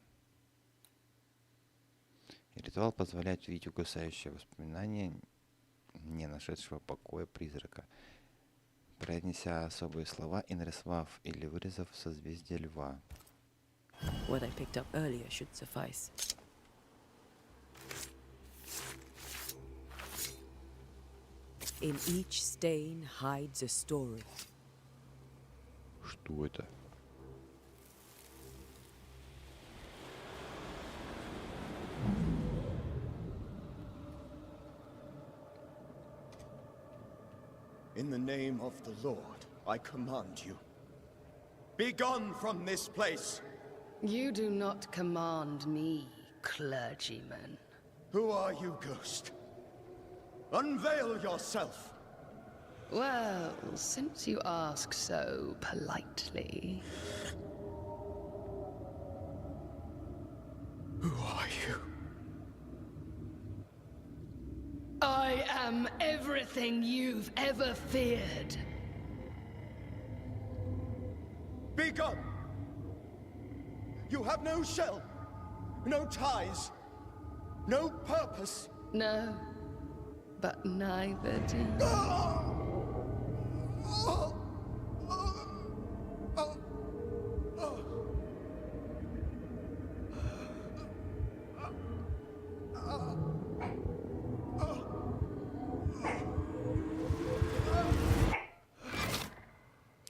И ритуал позволяет увидеть угасающее воспоминание не нашедшего покоя призрака, произнеся особые слова и нарисовав или вырезав созвездие льва. What I picked up earlier should suffice. In each stain hides a story. Что это? In the name of the Lord, I command you. Be gone from this place! You do not command me, clergyman. Who are you, ghost? Unveil yourself! Well, since you ask so politely... Who are you? I am everything you've ever feared. Be gone! You have no shell, no ties, no purpose. No, but neither do you.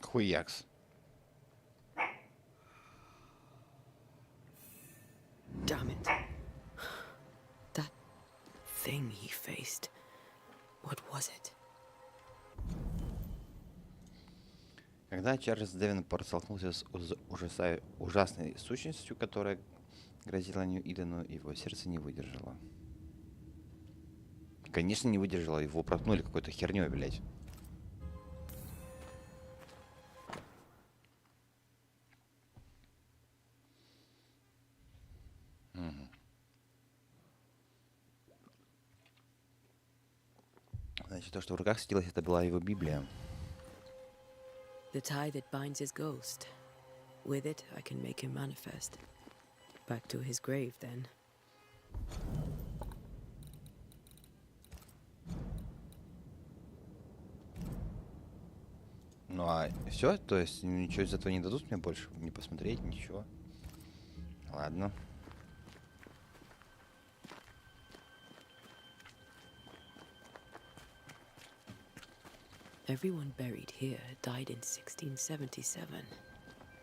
Хуякс. Damn it. That thing he faced. What was it? Когда Чарльз Девенпорт столкнулся с ужасной сущностью, которая грозила Нью-Идену, его сердце не выдержало. Конечно, не выдержало, его проткнули какой-то херней, блядь. Значит, то, что в руках светилось, это была его Библия. The tie that binds his ghost. With it, I can make him manifest. Back to his grave, then. Ну а все, то есть ничего из этого не дадут мне больше, не посмотреть, ничего. Ладно. Everyone buried here died in 1677.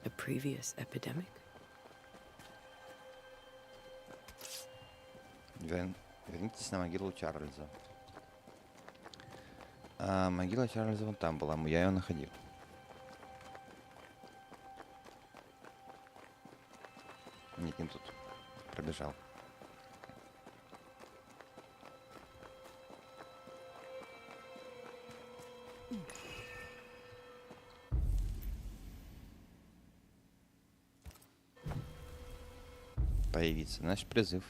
A previous epidemic? Вернитесь на могилу Чарльза. А, могила Чарльза вон там была, я ее находил. Нет, не тут. Пробежал. Появиться. Наш призыв.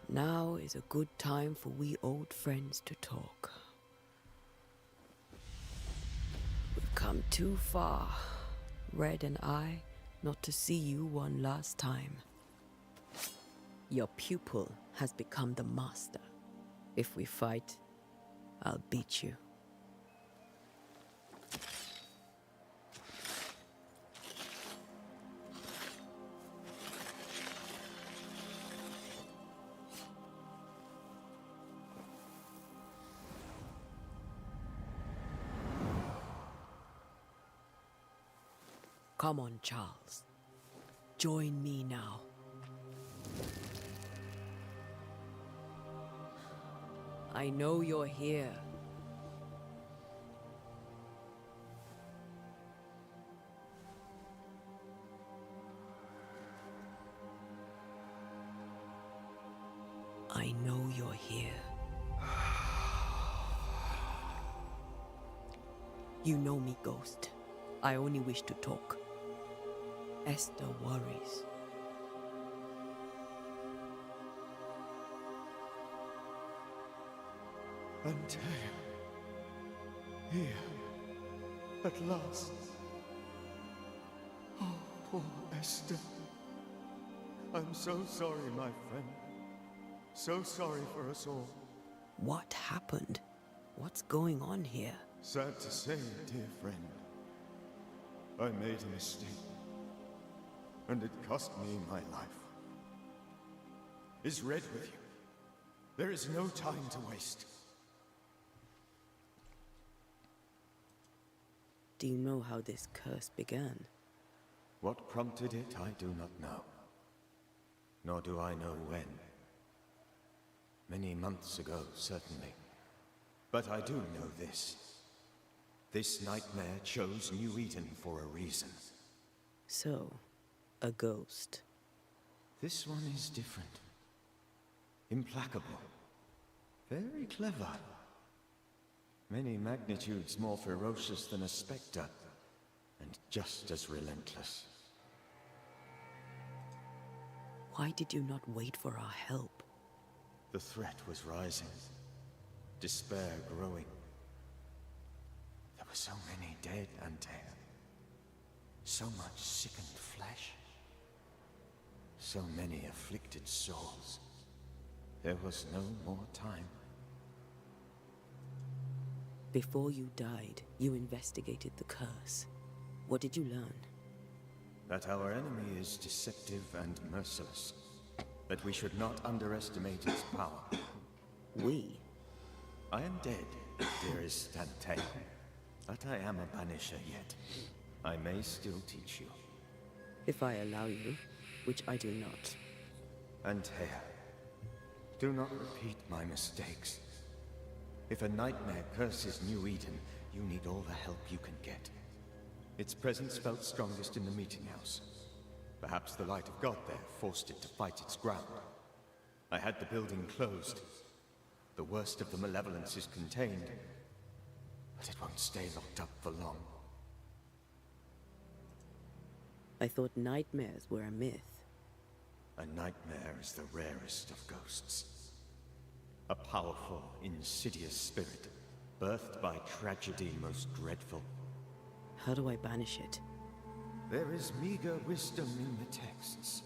Now is a good time for we old friends to talk. We've come too far, Red and I, not to see you one last time. Your pupil has become the master. If we fight, I'll beat you. Come on, Charles. Join me now. I know you're here. I know you're here. You know me, Ghost. I only wish to talk. Esther worries. Until here, at last. Oh, poor Esther. I'm so sorry, my friend. So sorry for us all. What happened? What's going on here? Sad to say, dear friend, I made a mistake, and it cost me my life. Is Red with you? There is no time to waste. Do you know how this curse began? What prompted it, I do not know. Nor do I know when. Many months ago, certainly. But I do know this. This nightmare chose New Eden for a reason. So, a ghost. This one is different. Implacable. Very clever. Many magnitudes more ferocious than a spectre, and just as relentless. Why did you not wait for our help? The threat was rising. Despair growing. There were so many dead Antea. So much sickened flesh. So many afflicted souls. There was no more time. Before you died, you investigated the curse. What did you learn? That our enemy is deceptive and merciless. That we should not underestimate its power. We? I am dead, dearest Antea. But I am a banisher yet. I may still teach you. If I allow you, which I do not. Antea, do not repeat my mistakes. If a nightmare curses New Eden, you need all the help you can get. Its presence felt strongest in the meeting house. Perhaps the light of God there forced it to fight its ground. I had the building closed. The worst of the malevolence is contained, but it won't stay locked up for long. I thought nightmares were a myth. A nightmare is the rarest of ghosts. A powerful, insidious spirit, birthed by tragedy most dreadful. How do I banish it? There is meager wisdom in the texts.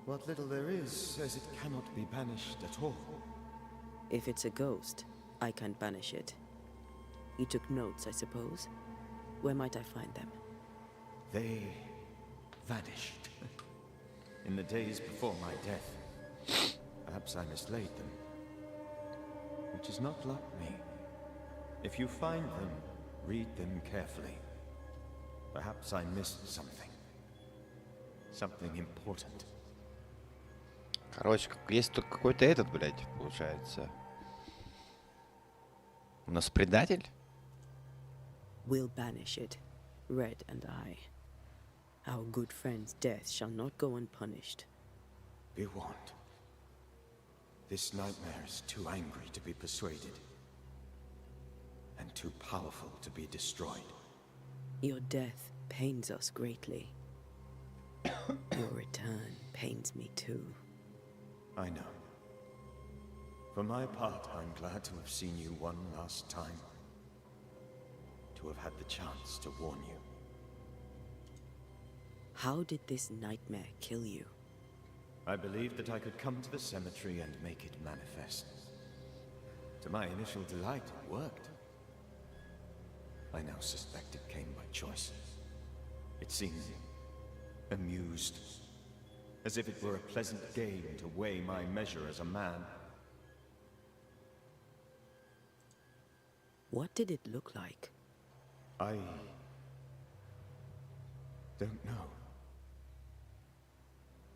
What little there is says it cannot be banished at all. If it's a ghost, I can't banish it. You took notes, I suppose? Where might I find them? They vanished. In the days before my death. Perhaps I mislaid them. Which is not like me. If you find them, read them carefully. Perhaps I missed something. Something important. Короче, есть только какой-то этот, блядь, получается. У нас предатель? We'll banish it, Red and I. Our good friend's death shall not go unpunished. Be warned. This nightmare is too angry to be persuaded. And too powerful to be destroyed. Your death pains us greatly. Your return pains me too. I know. For my part, I'm glad to have seen you one last time. To have had the chance to warn you. How did this nightmare kill you? I believed that I could come to the cemetery and make it manifest. To my initial delight, it worked. I now suspect it came by choice. It seemed amused, as if it were a pleasant game to weigh my measure as a man. What did it look like? I don't know.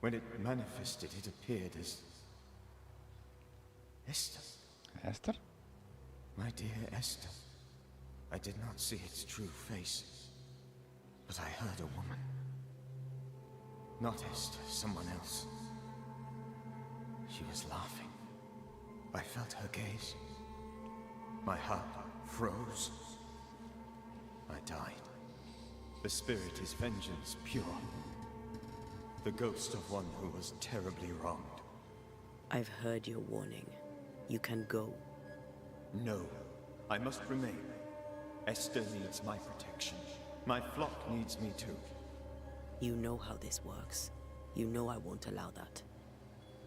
When it manifested, it appeared as Esther. Esther? My dear Esther. I did not see its true face, but I heard a woman. Not Esther, someone else. She was laughing. I felt her gaze. My heart froze. I died. The spirit is vengeance pure. The ghost of one who was terribly wronged. I've heard your warning. You can go. No, I must remain. Esther needs my protection. My flock needs me too. You know how this works. You know I won't allow that.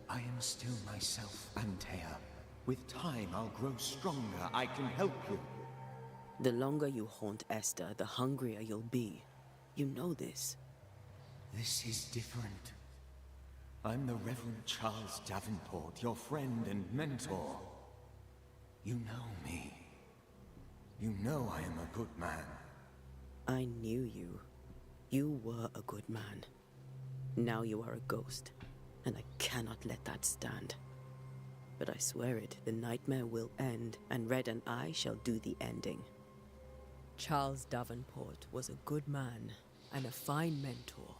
I am still myself, Antea. With time, I'll grow stronger. I can help you. The longer you haunt Esther, the hungrier you'll be. You know this. This is different. I'm the Reverend Charles Davenport, your friend and mentor. You know me. You know I am a good man. I knew you. You were a good man. Now you are a ghost, and I cannot let that stand. But I swear it, the nightmare will end, and Red and I shall do the ending. Charles Davenport was a good man and a fine mentor.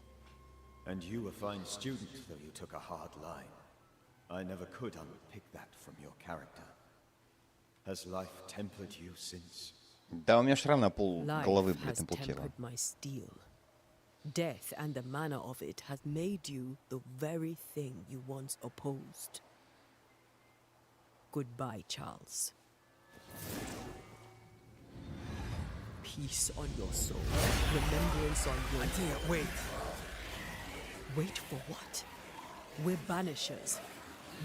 And you a fine student, though you took a hard line. I never could unpick that from your character. Has life tempered you since? Да, у меня все равно пол головы, Life блядь, has ампутирован. tempered my steel. Death and the manner of it has made you the very thing you once opposed. Goodbye, Charles. Peace on your soul. Remembrance on your... Antea, wait. Wait for what? We're banishers.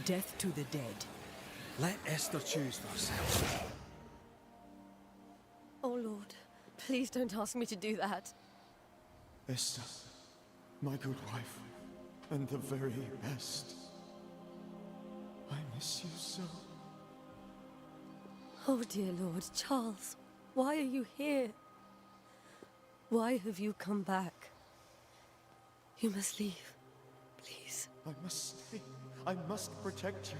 Death to the dead. Let Esther choose for herself. Oh, Lord, please don't ask me to do that. Esther, my good wife, and the very best. I miss you so. Oh, dear Lord, Charles, why are you here? Why have you come back? You must leave, please. I must stay. I must protect you.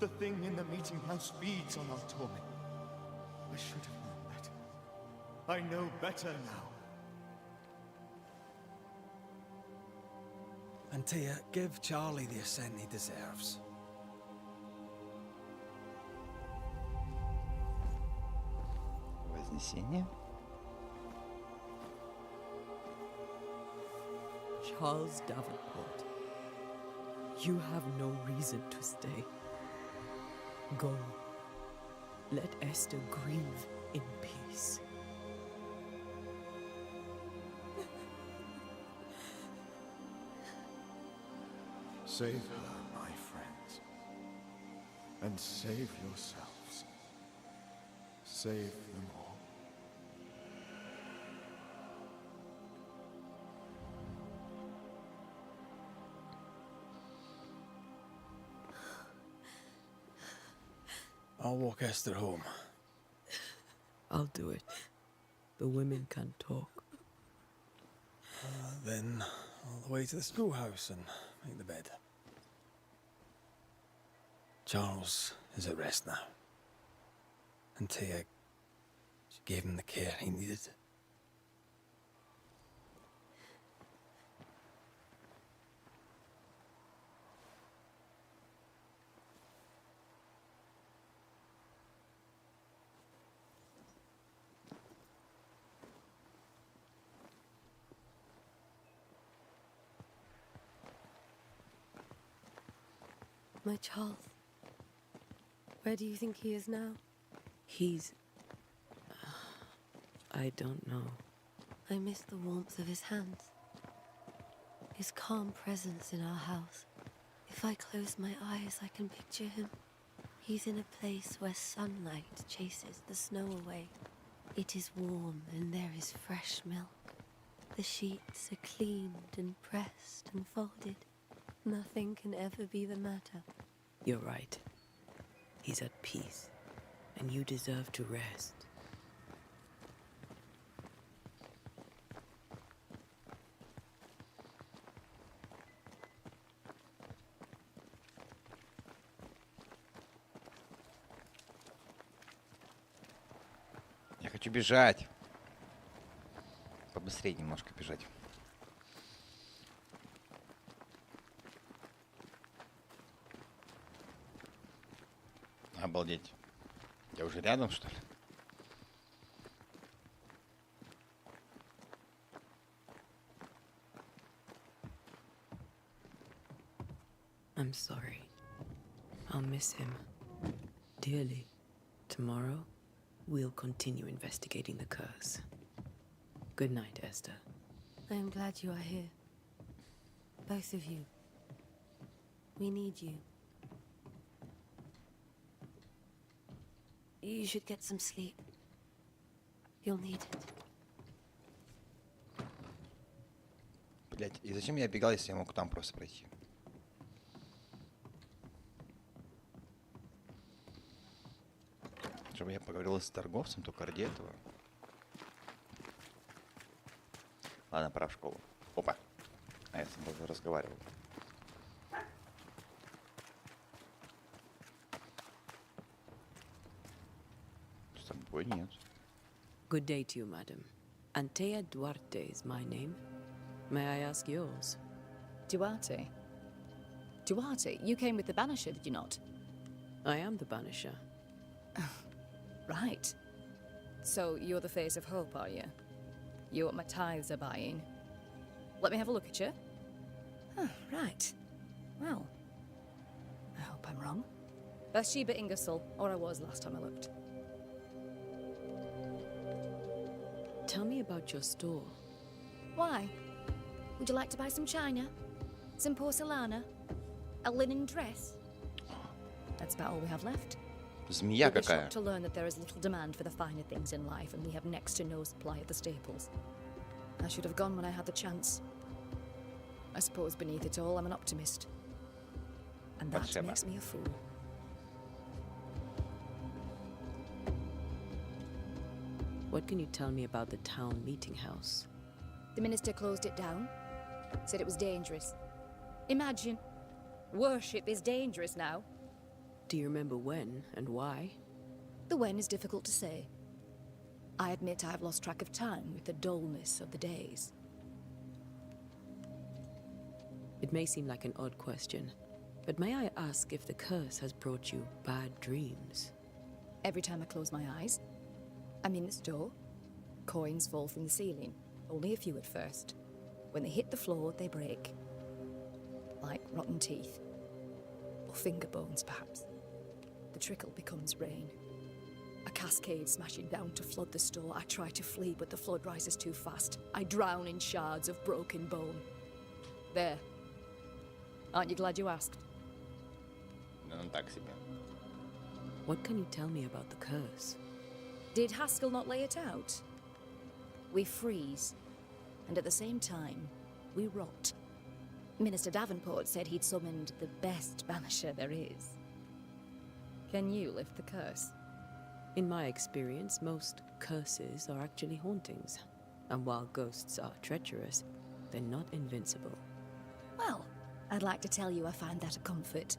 The thing in the meeting house feeds on our torment. I should have known better. I know better now. Antea, give Charlie the ascent he deserves. Вознесение. Charles Davenport, you have no reason to stay. Go. Let Esther grieve in peace. Save her, my friends. And save yourselves. Save them all. I'll walk Esther home. I'll do it. The women can talk. Then all the way to the schoolhouse and make the bed. Charles is at rest now. Antea, she gave him the care he needed. My Charles, where do you think he is now? He's... I don't know. I miss the warmth of his hands. His calm presence in our house. If I close my eyes, I can picture him. He's in a place where sunlight chases the snow away. It is warm and there is fresh milk. The sheets are cleaned and pressed and folded. Nothing can ever be the matter. You're right. He's at peace, and you deserve to rest. Я хочу бежать. Побыстрее немножко бежать. Обалдеть. Я уже рядом, что ли? I'm sorry. I'll miss him dearly. Tomorrow, we'll continue investigating the curse. Good night, Esther. I am glad you are here. Both of you. We need you. You should get some sleep. You'll need it. Блять, и зачем я бегал, если я мог там просто пройти? Чтобы я поговорил с торговцем, только ради этого. Ладно, пора в школу. Опа. А я с тобой уже разговаривал. С тобой нет. Good day to you, madam. Antea Duarte is my name. May I ask yours? Duarte? Duarte, you came with the Banisher, did you not? I am the Banisher. Right. So you're the face of hope, are you? You're what my tithes are buying. Let me have a look at you. Oh, right. Well, I hope I'm wrong. Bathsheba Ingersoll, or I was last time I looked. Tell me about your store. Why? Would you like to buy some china? Some porcelana? A linen dress? That's about all we have left. Змея You'll be какая. shocked to learn that there is little demand for the finer things in life, and we have next to no supply of the staples. I should have gone when I had the chance. I suppose beneath it all, I'm an optimist. And that Спасибо. makes me a fool. What can you tell me about the town meeting house? The minister closed it down. Said it was dangerous. Imagine. Worship is dangerous now. Do you remember when and why? The when is difficult to say. I admit I've lost track of time with the dullness of the days. It may seem like an odd question, but may I ask if the curse has brought you bad dreams? Every time I close my eyes, I'm in the store. Coins fall from the ceiling. Only a few at first. When they hit the floor, they break. Like rotten teeth. Or finger bones, perhaps. The trickle becomes rain. A cascade smashing down to flood the store. I try to flee, but the flood rises too fast. I drown in shards of broken bone. There. Aren't you glad you asked? Ну, так себе. What can you tell me about the curse? Did Haskell not lay it out? We freeze, and at the same time, we rot. Minister Davenport said he'd summoned the best banisher there is. Can you lift the curse? In my experience, most curses are actually hauntings. And while ghosts are treacherous, they're not invincible. Well, I'd like to tell you I find that a comfort,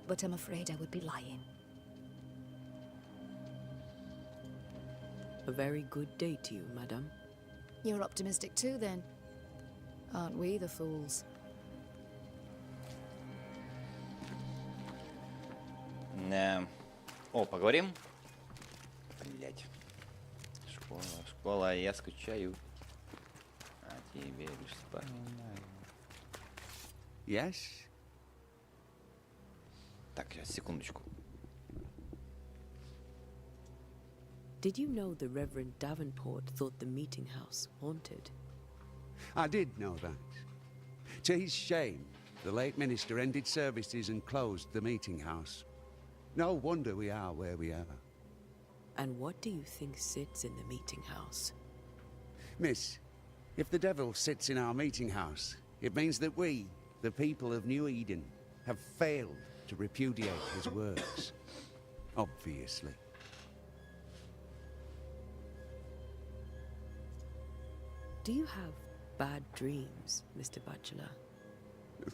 but I'm afraid I would be lying. A very good day to you, madam. You're optimistic too, then. Aren't we the fools? Да. О, поговорим? Блять. Школа, школа, я скучаю. А тебе лишь вспоминаю. Yes? Так, сейчас, секундочку. Did you know the Reverend Davenport thought the meeting house haunted? I did know that. To his shame, the late minister ended services and closed the meeting house. No wonder we are where we are. And what do you think sits in the meeting house? Miss, if the devil sits in our meeting house, it means that we, the people of New Eden, have failed to repudiate his works. Obviously. Do you have bad dreams, Mr. Bachelor?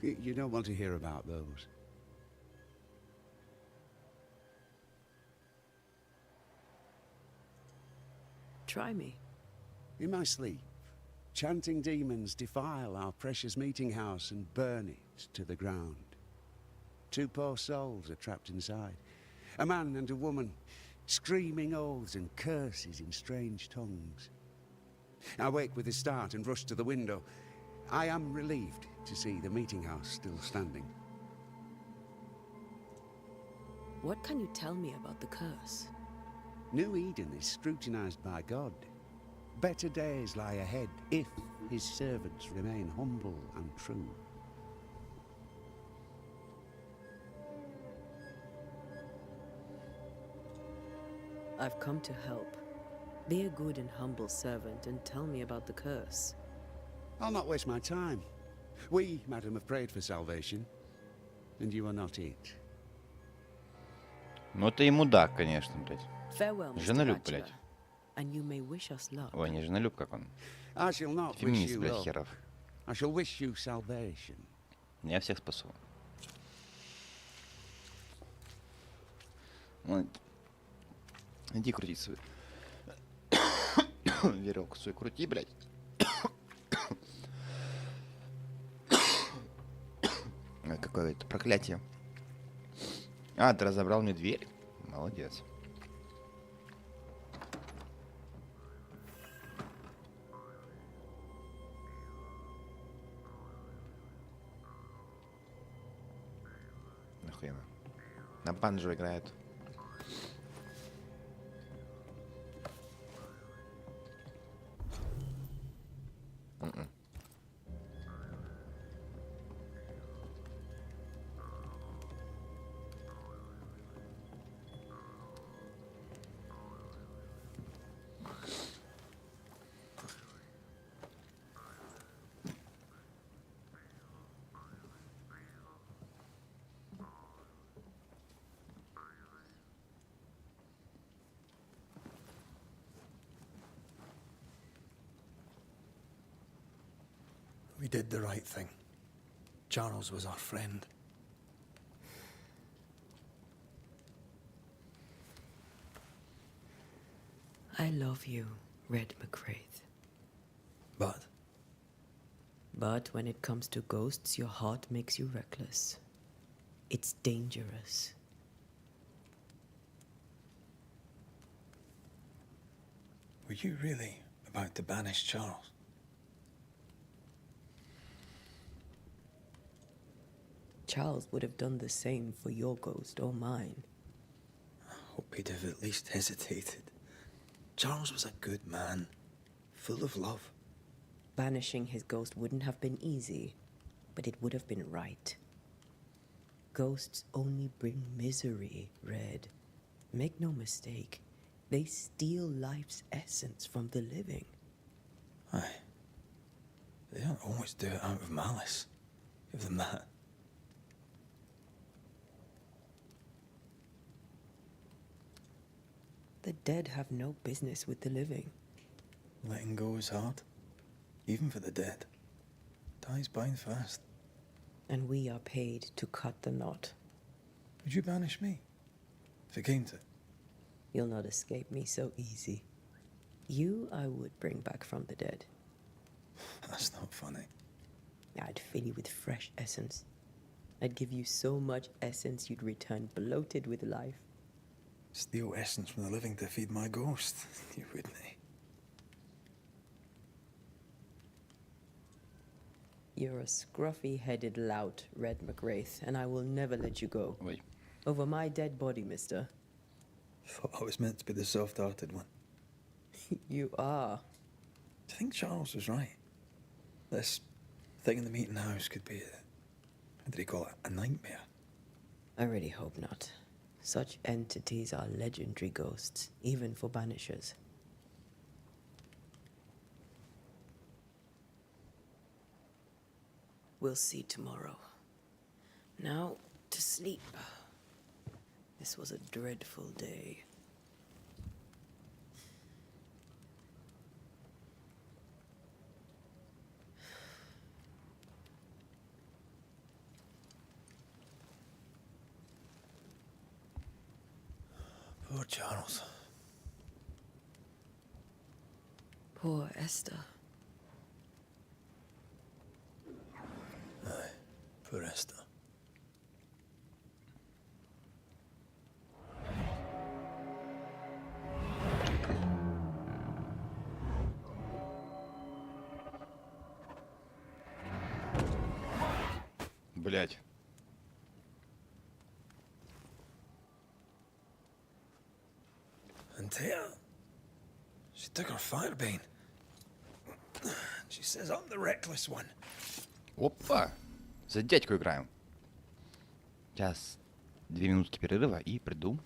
You don't want to hear about those. Try me. In my sleep, chanting demons defile our precious meeting house and burn it to the ground. 2 poor souls are trapped inside. A man and a woman, screaming oaths and curses in strange tongues. I wake with a start and rush to the window. I am relieved to see the meeting house still standing. What can you tell me about the curse? New Eden is scrutinized by God. Better days lie ahead if his servants remain humble and true. I've come to help. Be a good and humble servant and tell me about the curse. I'll not waste my time. We, madam, have prayed for salvation, and you are not it. Ну ты и мудак, конечно, блядь. Farewell, Mr. Женолюб, Bachelor, блядь. and you may wish us luck. Ой, не женолюб, как он. I shall not wish Феминист, you блядь, luck. херов. I shall wish you salvation. Я всех спасу. Ну, иди крутить свою веревку свою крути, блядь. Ой, какое это проклятие. А, ты разобрал мне дверь? Молодец. Нахуя? На банджо играет. We did the right thing. Charles was our friend. I love you, Red McWraith. But? But when it comes to ghosts, your heart makes you reckless. It's dangerous. Were you really about to banish Charles? Charles would have done the same for your ghost or mine. I hope he'd have at least hesitated. Charles was a good man, full of love. Banishing his ghost wouldn't have been easy, but it would have been right. Ghosts only bring misery, Red. Make no mistake, they steal life's essence from the living. Aye. They don't always do it out of malice. Give them that. The dead have no business with the living. Letting go is hard, even for the dead. Time's bind fast. And we are paid to cut the knot. Would you banish me, if it came to it? You'll not escape me so easy. You I would bring back from the dead. That's not funny. I'd fill you with fresh essence. I'd give you so much essence you'd return bloated with life. Steal essence from the living to feed my ghost. You wouldn't, eh? You're a scruffy-headed lout, Red McWraith, and I will never let you go. Wait. Over my dead body, mister. Thought I was meant to be the soft-hearted one. You are. Do you think Charles was right? This thing in the meeting house could be how did he call it? A nightmare? I really hope not. Such entities are legendary ghosts, even for Banishers. We'll see tomorrow. Now, to sleep. This was a dreadful day. Poor Charles. Poor Esther. Aye, poor Esther. Блять. And Tia, she took her firebane. She says I'm the reckless one. Опа! За дядьку играем. Сейчас 2 минутки перерыва и приду.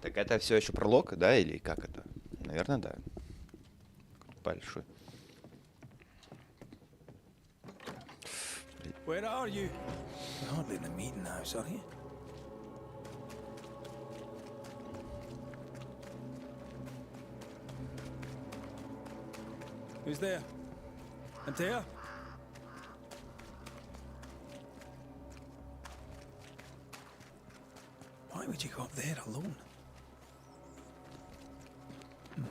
Так это все еще пролог, да, или как это? Наверное, да. Большой. Where are you? You're hardly in the meeting house, are you? Who's there? Antea? Why would you go up there alone?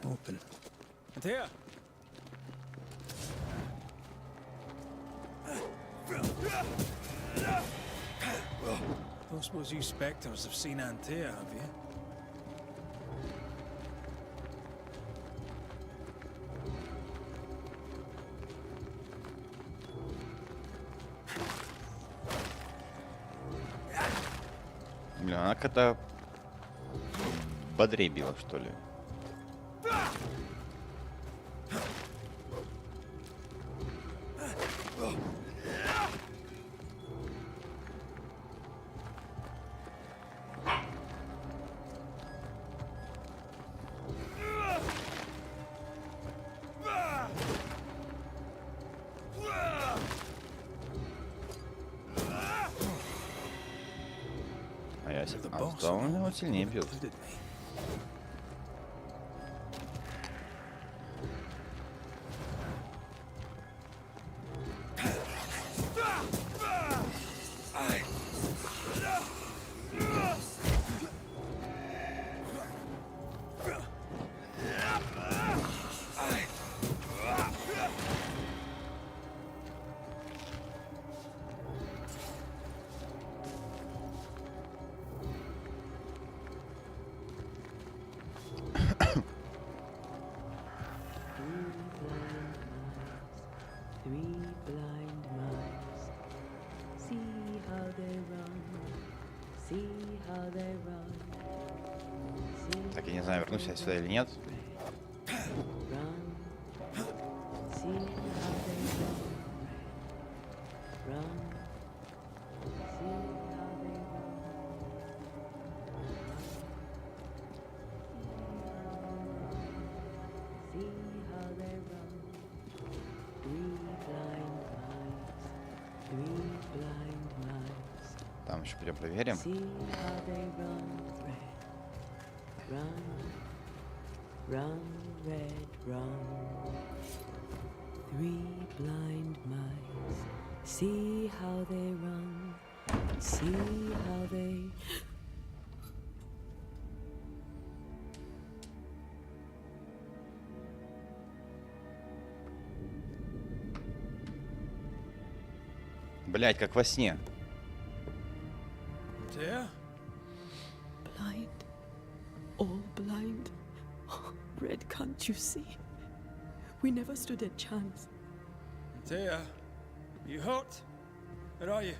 Open. Antea? Don't suppose you spectres have seen Antea, have you? Блин, она как-то бодрее била, что ли. Он сильнее бьет. Так, я не знаю, вернусь я сюда или нет. Там еще пойдем проверим. Run, red, run. 3 blind mice. See how they run. See how they... Блять, как во сне. There? Blind. All blind. Red, can't you see? We never stood a chance. Antea, you hurt? Where are you?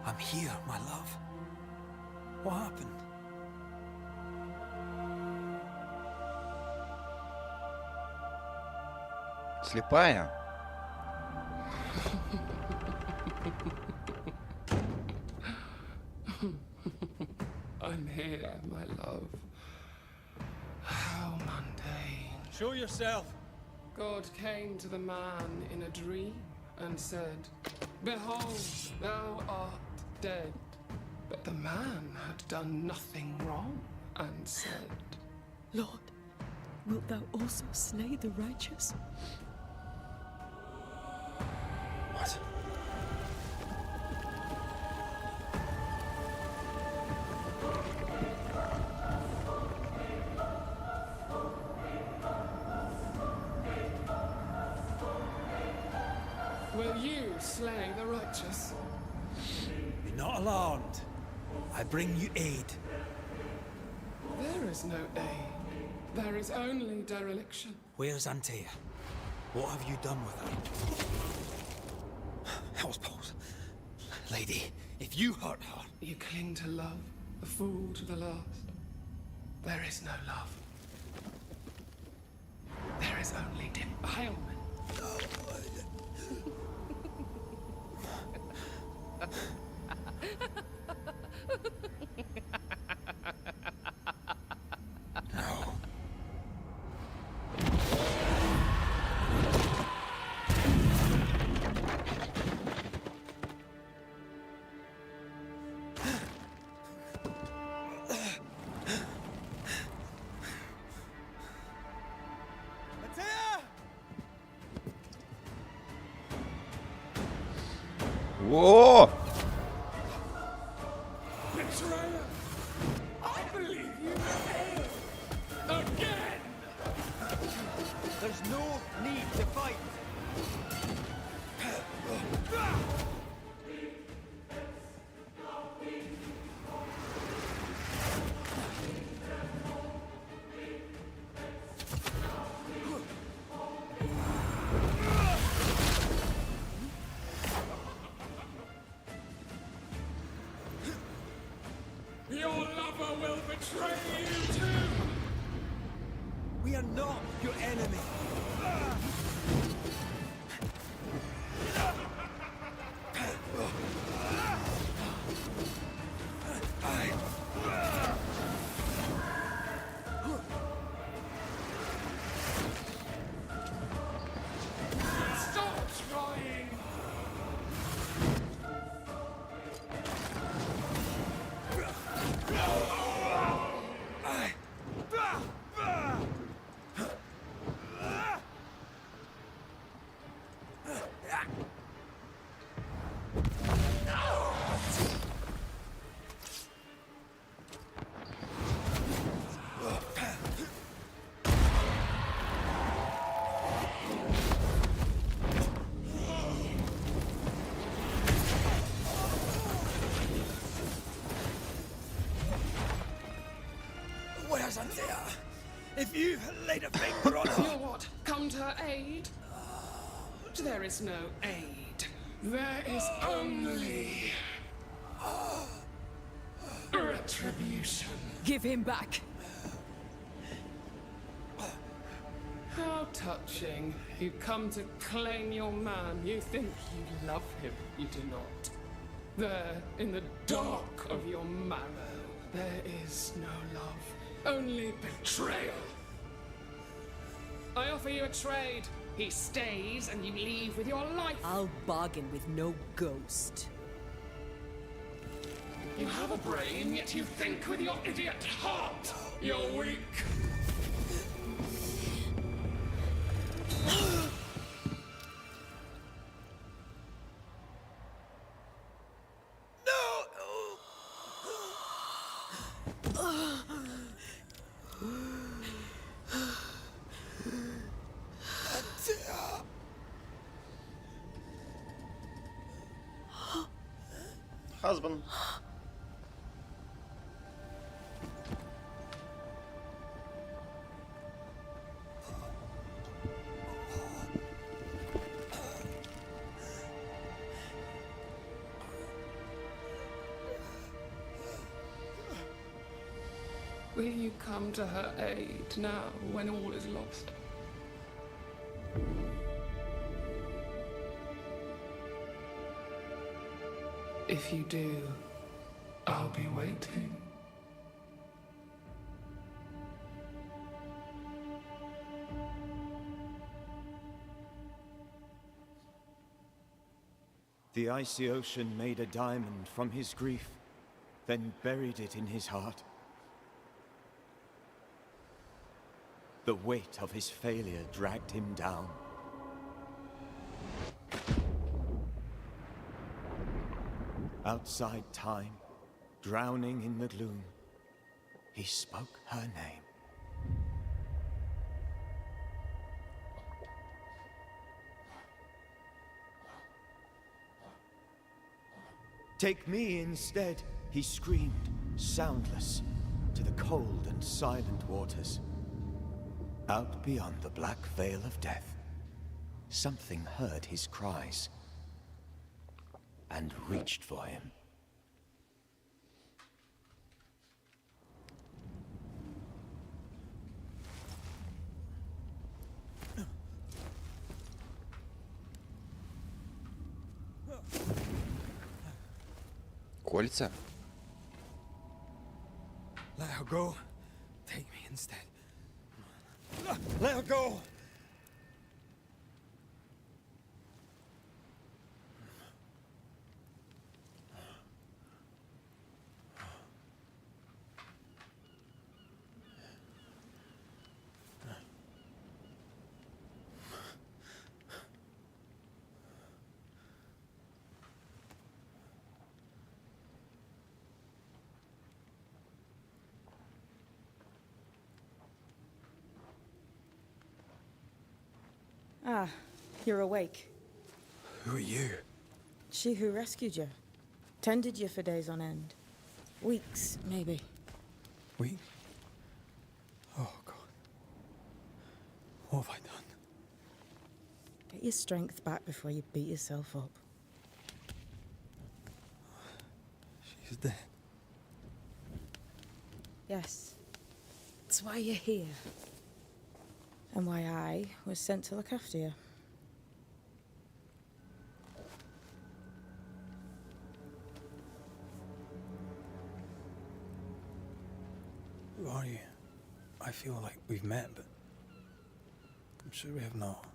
I'm here, my love. What happened? Слепая. I'm here, my love. How mundane. Show yourself. God came to the man in a dream and said, "Behold, thou art dead." But the man had done nothing wrong and said, Lord, wilt thou also slay the righteous? What? "Will you slay the righteous?" Be not alarmed. I bring you aid. There is no aid. There is only dereliction. Where's Antea? What have you done with her? Hell's balls. Lady, if you hurt her... You cling to love, a fool to the last. There is no love. There is only defilement. Whoa! Betrayer! I believe you failed! Again! There's no need to fight. Your lover will betray you too! We are not your enemy. Stop trying! Where's Anthea? If you laid a finger on her... You'll what? Come to her aid? There is no aid. There is only... retribution. Give him back. How touching. You come to claim your man. You think you love him. You do not. There, in the dark of your marrow, there is no love. Only betrayal. I offer you a trade. He stays and you leave with your life. I'll bargain with no ghost. You have a brain, yet you think with your idiot heart. You're weak. Husband. Will you come to her aid now, when all is lost? If you do, I'll be waiting. The icy ocean made a diamond from his grief, then buried it in his heart. The weight of his failure dragged him down. Outside time, drowning in the gloom, he spoke her name. Take me instead, he screamed, soundless, to the cold and silent waters. Out beyond the black veil of death, something heard his cries and reached for him. Кольца? Let her go. Take me instead. Let her go! Ah, you're awake. Who are you? She who rescued you. Tended you for days on end. Weeks, maybe. We? Oh, God. What have I done? Get your strength back before you beat yourself up. She's dead. Yes. That's why you're here. And why I was sent to look after you. Who are you? I feel like we've met, but I'm sure we have not.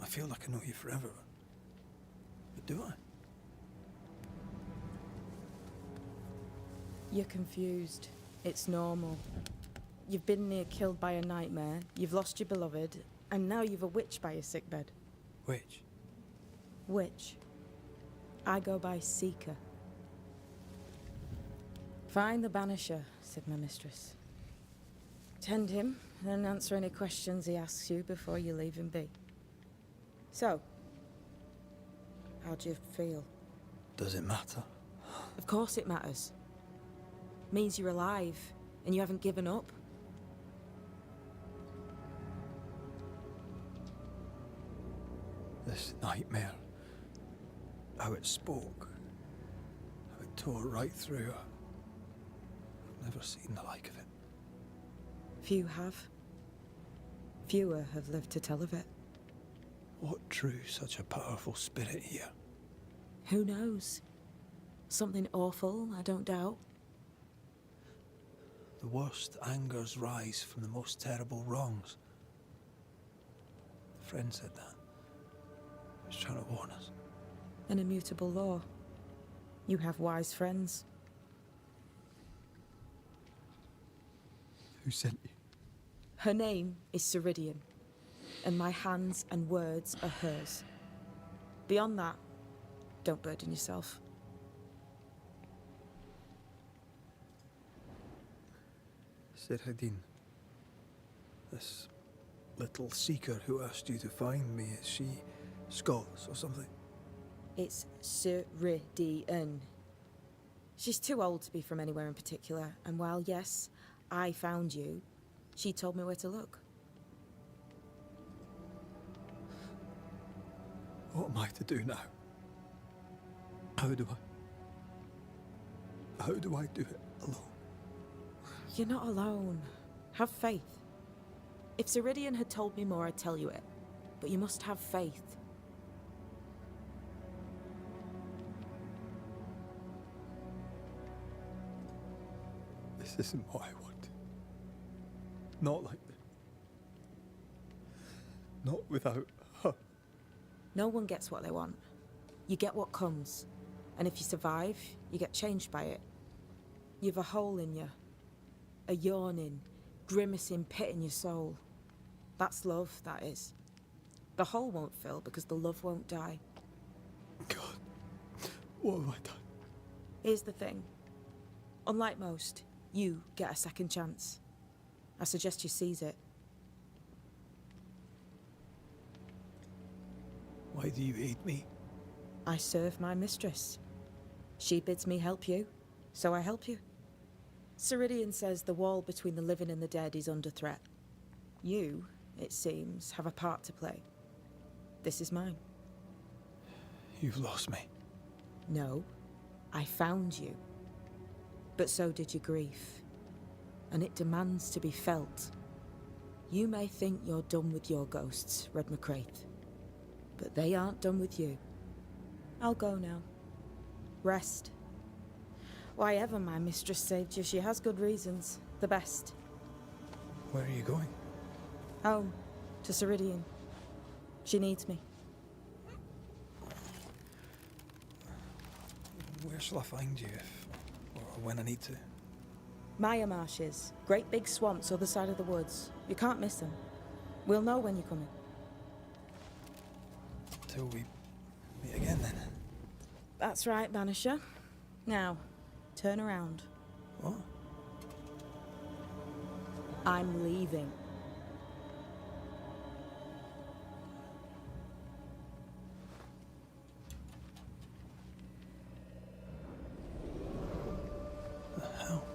I feel like I know you forever, but do I? You're confused. It's normal. You've been near killed by a nightmare, you've lost your beloved, and now you've a witch by your sickbed. Which? Witch. I go by Seeker. Find the Banisher, said my mistress. Tend him, then answer any questions he asks you before you leave him be. So, how do you feel? Does it matter? Of course it matters. Means you're alive, and you haven't given up. This nightmare, how it spoke, how it tore right through her. I've never seen the like of it. Few have. Fewer have lived to tell of it. What drew such a powerful spirit here? Who knows? Something awful, I don't doubt. The worst angers rise from the most terrible wrongs. A friend said that. He was trying to warn us. An immutable law. You have wise friends. Who sent you? Her name is Ceridian, and my hands and words are hers. Beyond that, don't burden yourself. Ceridian. This little seeker who asked you to find me, is she Scots or something? It's Ceridian. She's too old to be from anywhere in particular, and while, yes, I found you, she told me where to look. What am I to do now? How do I do it alone? You're not alone. Have faith. If Ceridian had told me more, I'd tell you it. But you must have faith. This isn't what I want. Not like this. Not without her. No one gets what they want. You get what comes. And if you survive, you get changed by it. You've a hole in you. A yawning, grimacing pit in your soul. That's love, that is. The hole won't fill because the love won't die. God, what have I done? Here's the thing. Unlike most, you get a second chance. I suggest you seize it. Why do you aid me? I serve my mistress. She bids me help you, so I help you. Ceridian says the wall between the living and the dead is under threat. You, it seems, have a part to play. This is mine. You've lost me. No, I found you. But so did your grief. And it demands to be felt. You may think you're done with your ghosts, Red McCraith. But they aren't done with you. I'll go now. Rest. Why ever my mistress saved you, she has good reasons. The best. Where are you going? Home. To Ceridian. She needs me. Where shall I find you if, or when I need to? Maya marshes. Great big swamps other side of the woods. You can't miss them. We'll know when you're coming. Till we meet again then. That's right, Banisher. Now, turn around. What? I'm leaving. The hell?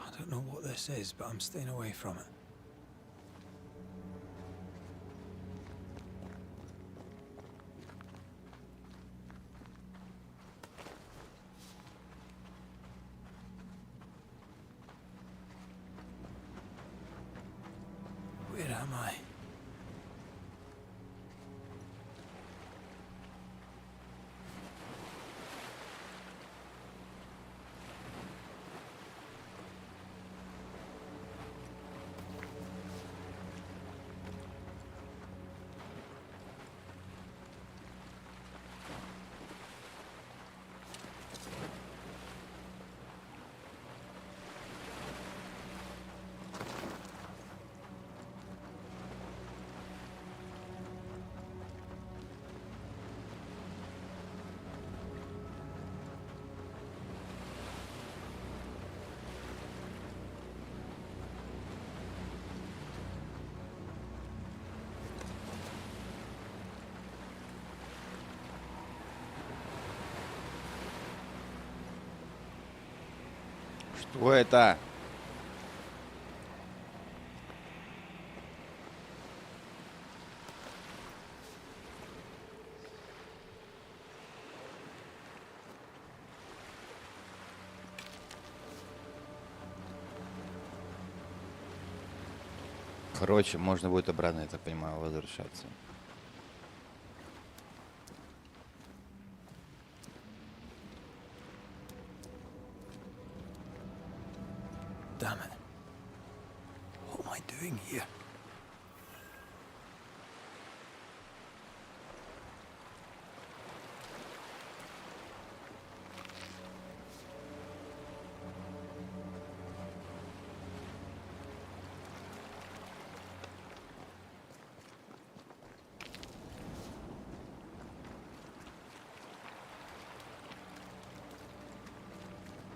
I don't know what this is, but I'm staying away from it. Where am I? Что это? Короче, можно будет обратно, я так понимаю, возвращаться. Damn it. What am I doing here?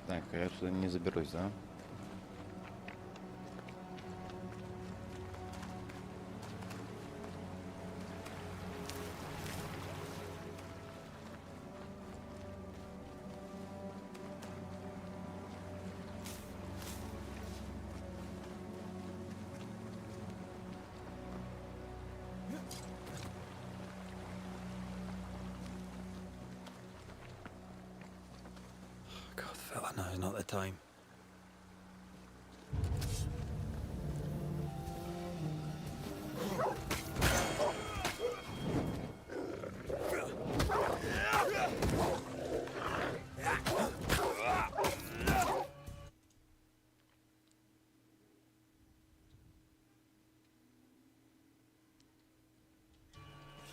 Так, я туда не заберусь, да? God, fella, now's not the time.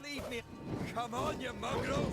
Leave me. Come on, you mongrels.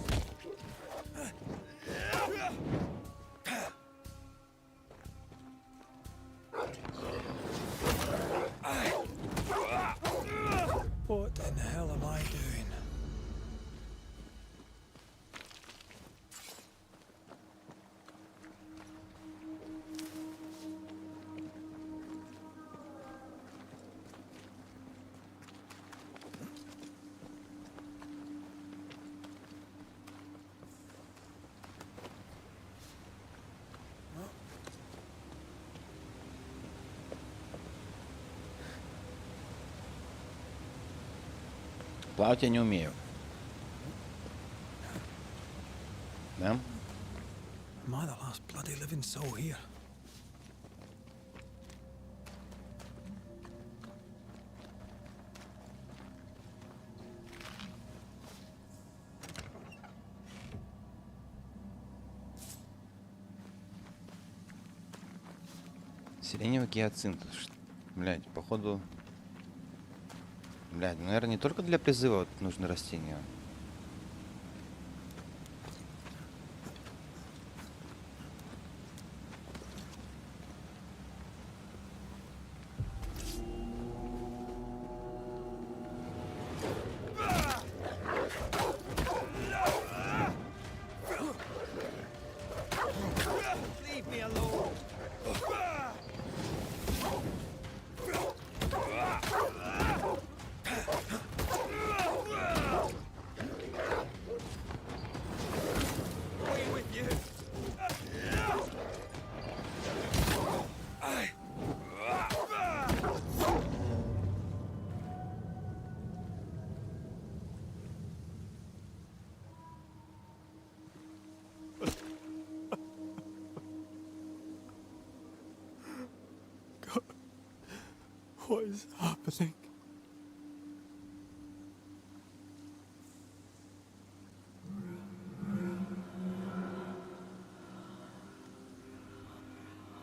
Плавать я не умею. Да? Am I the last bloody living soul here? Сиреневый гиацинт. Блять, походу... Блять, наверное, не только для призыва вот нужны растения. What is happening?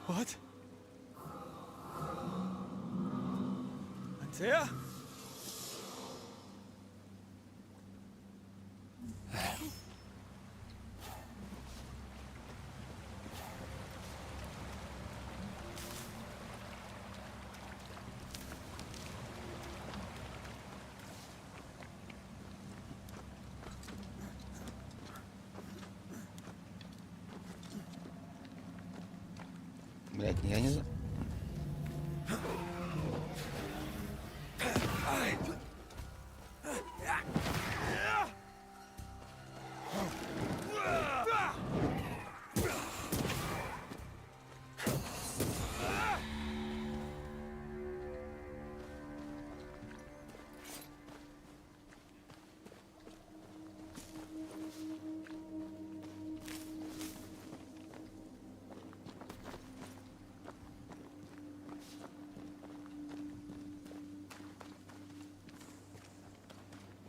What? Antea? Блять, я не знаю.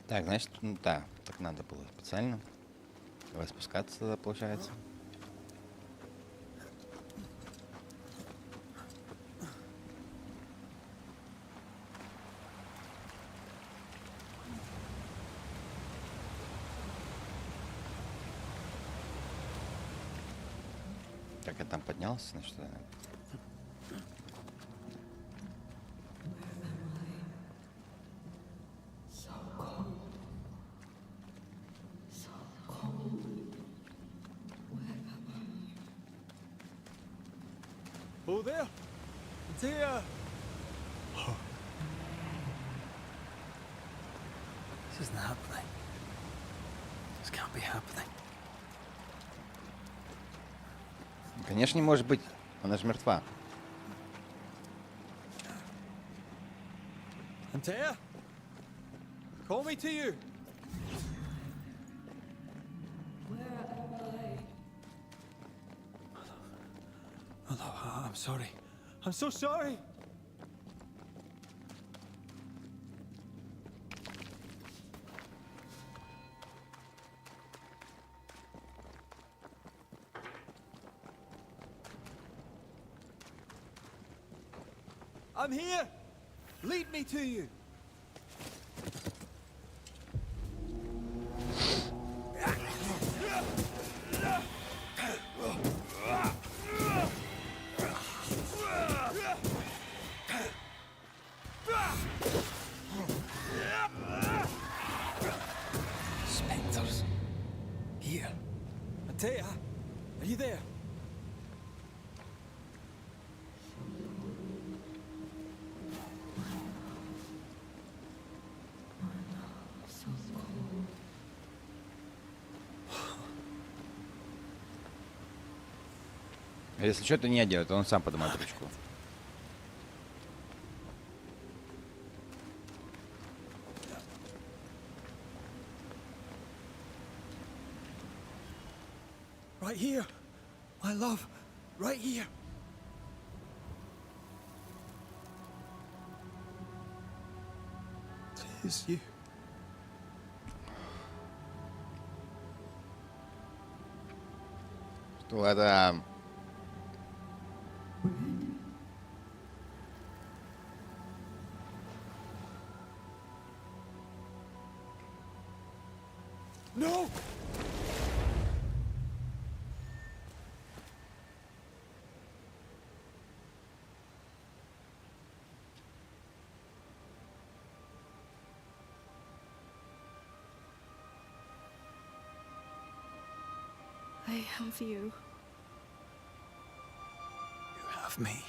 Так, значит, ну да, так надо было специально. Давай спускаться туда, получается. Так, я там поднялся, значит, Oh, there! Antea! Oh. This isn't happening. This can't be happening. Конечно, не может быть. Она же мертва. Antea? Call me to you. I'm sorry. I'm so sorry. I'm here. Lead me to you. Spectres. Here. Antea, are you there? Если что, то не я делаю, то он сам поднимает ручку. Right here. My love. Right here. Tis you. Что это? No! I have you. You have me.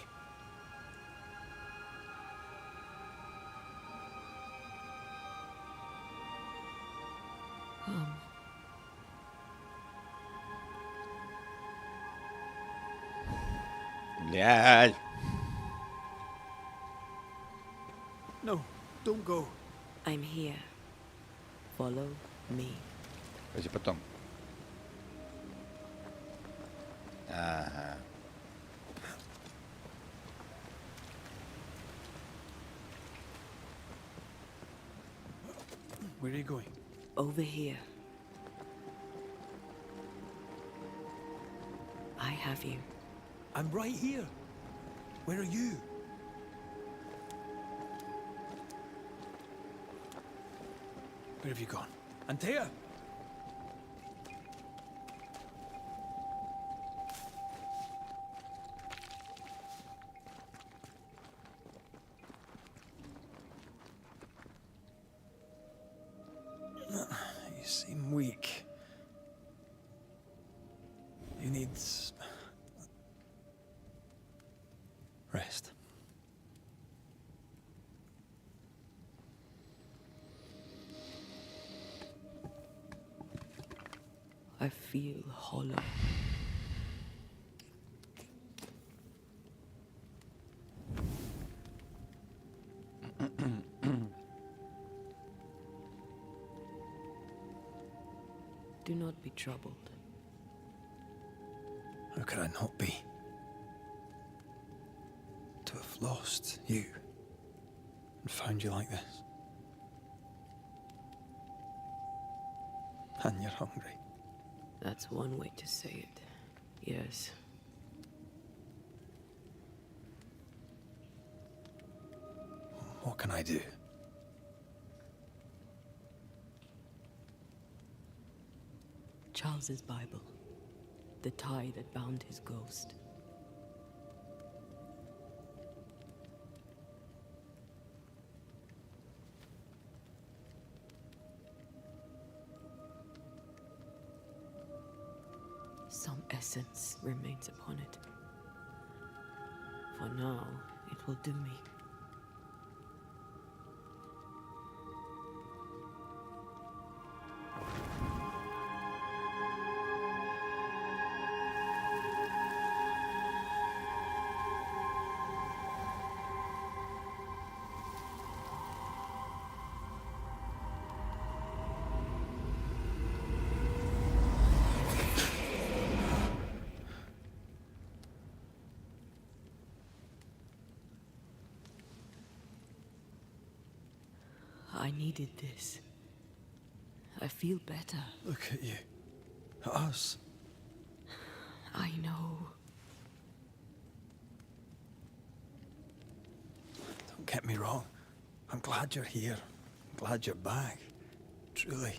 Блядь. No, don't go. I'm here. Follow me. Давайте потом. Ага. Where are you going? Over here. I have you. I'm right here. Where are you? Where have you gone? Antea! You seem weak. You need rest. I feel hollow. Do not be troubled. How could I not be? To have lost you and found you like this. And you're hungry. That's one way to say it. Yes. What can I do? Charles's Bible. The tie that bound his ghost. Some essence remains upon it. For now, it will do me. I needed this. I feel better. Look at you. At us. I know. Don't get me wrong. I'm glad you're here. I'm glad you're back. Truly.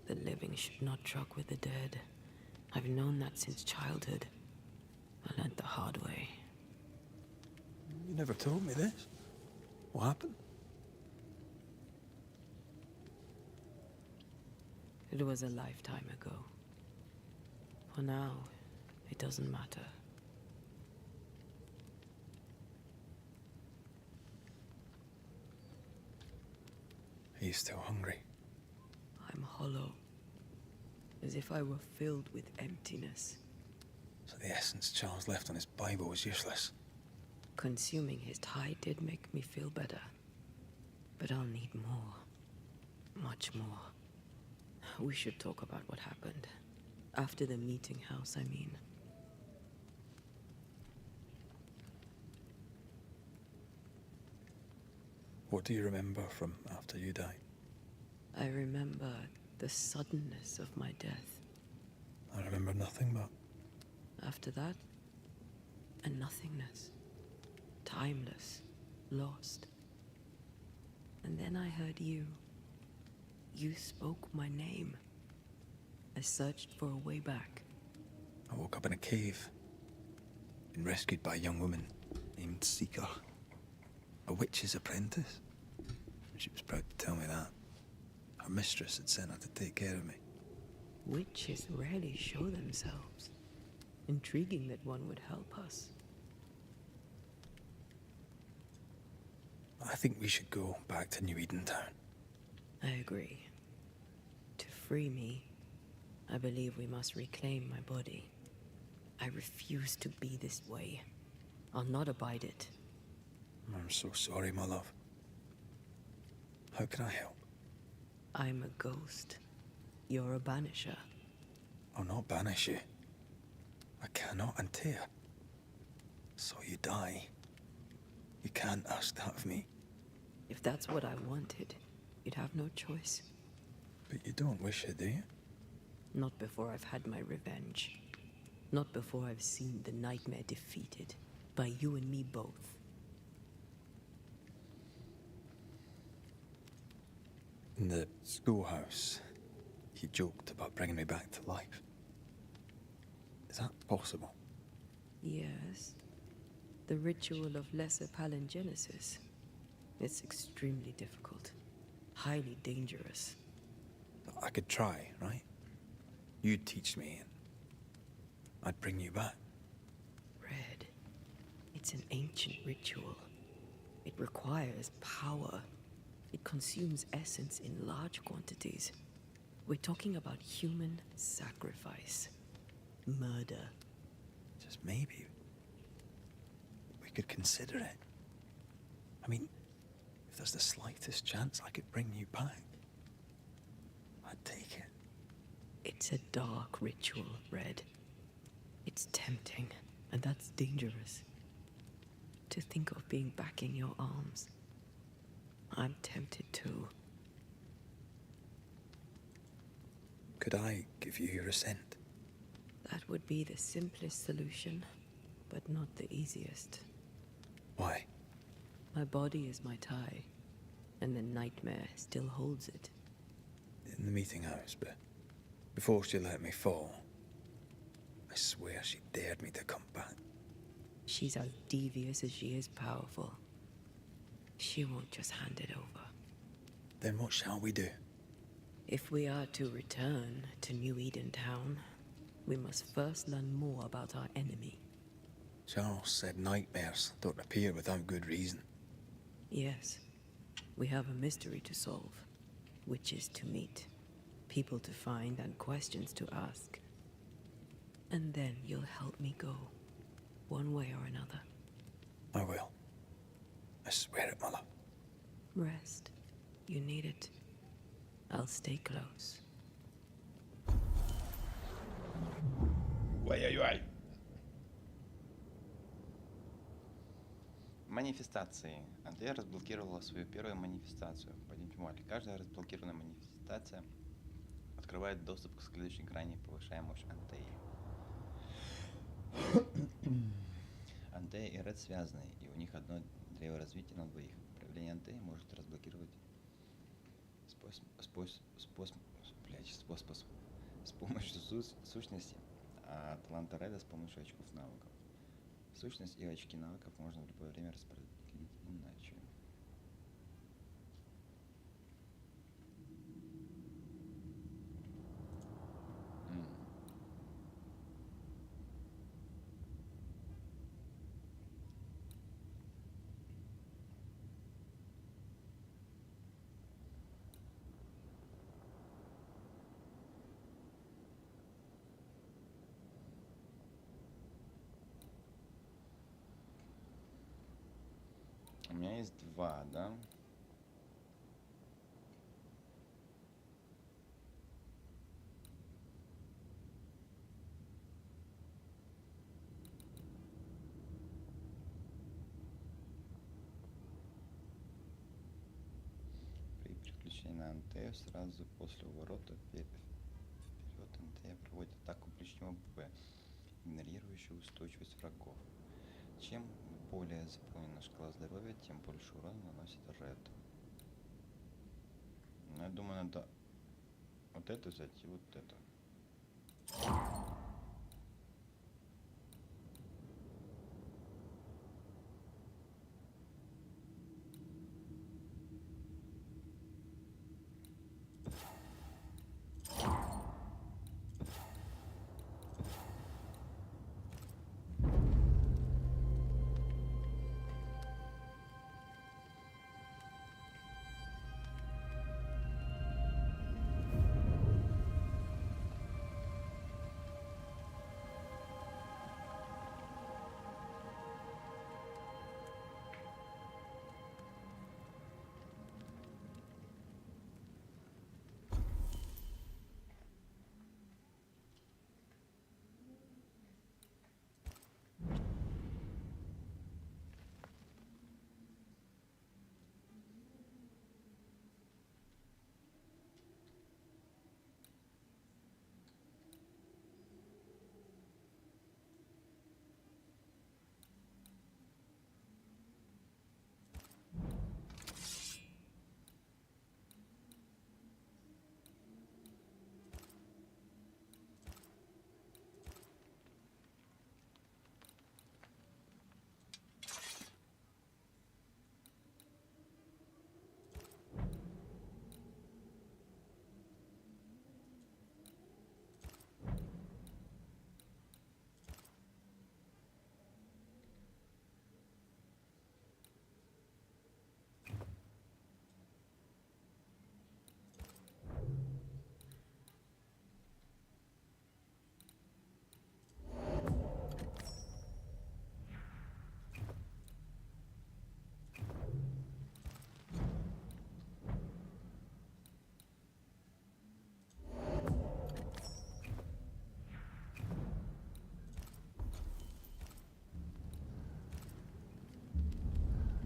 The living should not truck with the dead. I've known that since childhood. I learned the hard way. You never told me this. What happened? It was a lifetime ago. For now, it doesn't matter. Are you still hungry? I'm hollow. As if I were filled with emptiness. So the essence Charles left on his Bible was useless. Consuming his tie did make me feel better. But I'll need more. Much more. We should talk about what happened. After the meeting house, I mean. What do you remember from after you died? I remember the suddenness of my death. I remember nothing but... After that, a nothingness. Timeless. Lost. And then I heard you. You spoke my name. I searched for a way back. I woke up in a cave. Been rescued by a young woman named Seeker. A witch's apprentice. She was proud to tell me that. Her mistress had sent her to take care of me. Witches rarely show themselves. Intriguing that one would help us. I think we should go back to New Eden Town. I agree. To free me, I believe we must reclaim my body. I refuse to be this way. I'll not abide it. I'm so sorry, my love. How can I help? I'm a ghost. You're a banisher. I'll not banish you. I cannot, Antea. So you die. You can't ask that of me. If that's what I wanted, you'd have no choice. But you don't wish it, do you? Not before I've had my revenge. Not before I've seen the nightmare defeated. By you and me both. In the schoolhouse, he joked about bringing me back to life. Is that possible? Yes. The ritual of lesser palingenesis. It's extremely difficult. Highly dangerous. I could try, right? You'd teach me, and I'd bring you back. Red. It's an ancient ritual. It requires power. It consumes essence in large quantities. We're talking about human sacrifice. Murder. Just maybe we could consider it. I mean, if there's the slightest chance I could bring you back, I'd take it. It's a dark ritual, Red. It's tempting, and that's dangerous. To think of being back in your arms. I'm tempted too. Could I give you your assent? That would be the simplest solution, but not the easiest. Why? My body is my tie, and the nightmare still holds it. In the meeting house, but before she let me fall, I swear she dared me to come back. She's as devious as she is powerful. She won't just hand it over. Then what shall we do? If we are to return to New Eden Town, we must first learn more about our enemy. Charles said nightmares don't appear without good reason. Yes, we have a mystery to solve, witches to meet, people to find, and questions to ask. And then you'll help me go, one way or another. I will. I swear it, my love. Rest. You need it. I'll stay close. Ой-ой-ой. Манифестации. Андрея разблокировала свою первую манифестацию. Пойдемте мой. Каждая разблокированная манифестация открывает доступ к следующей грани, повышая мощь Антеи. Антея и Ред связаны, и у них одно древо развития на двоих. Проявление Антеи может разблокировать с помощью сущности, а таланта Реда с помощью очков навыков. Сущность и очки навыков можно в любое время распределить иначе. У меня есть два, да? Возвращение на Антею сразу после уворота вперед Антея проводит атаку ближнего боя, игнорирующую устойчивость врагов. Чем более заполнена шкала здоровья, тем больше урона наносит Ред. Ну, я думаю, надо вот это взять и вот это.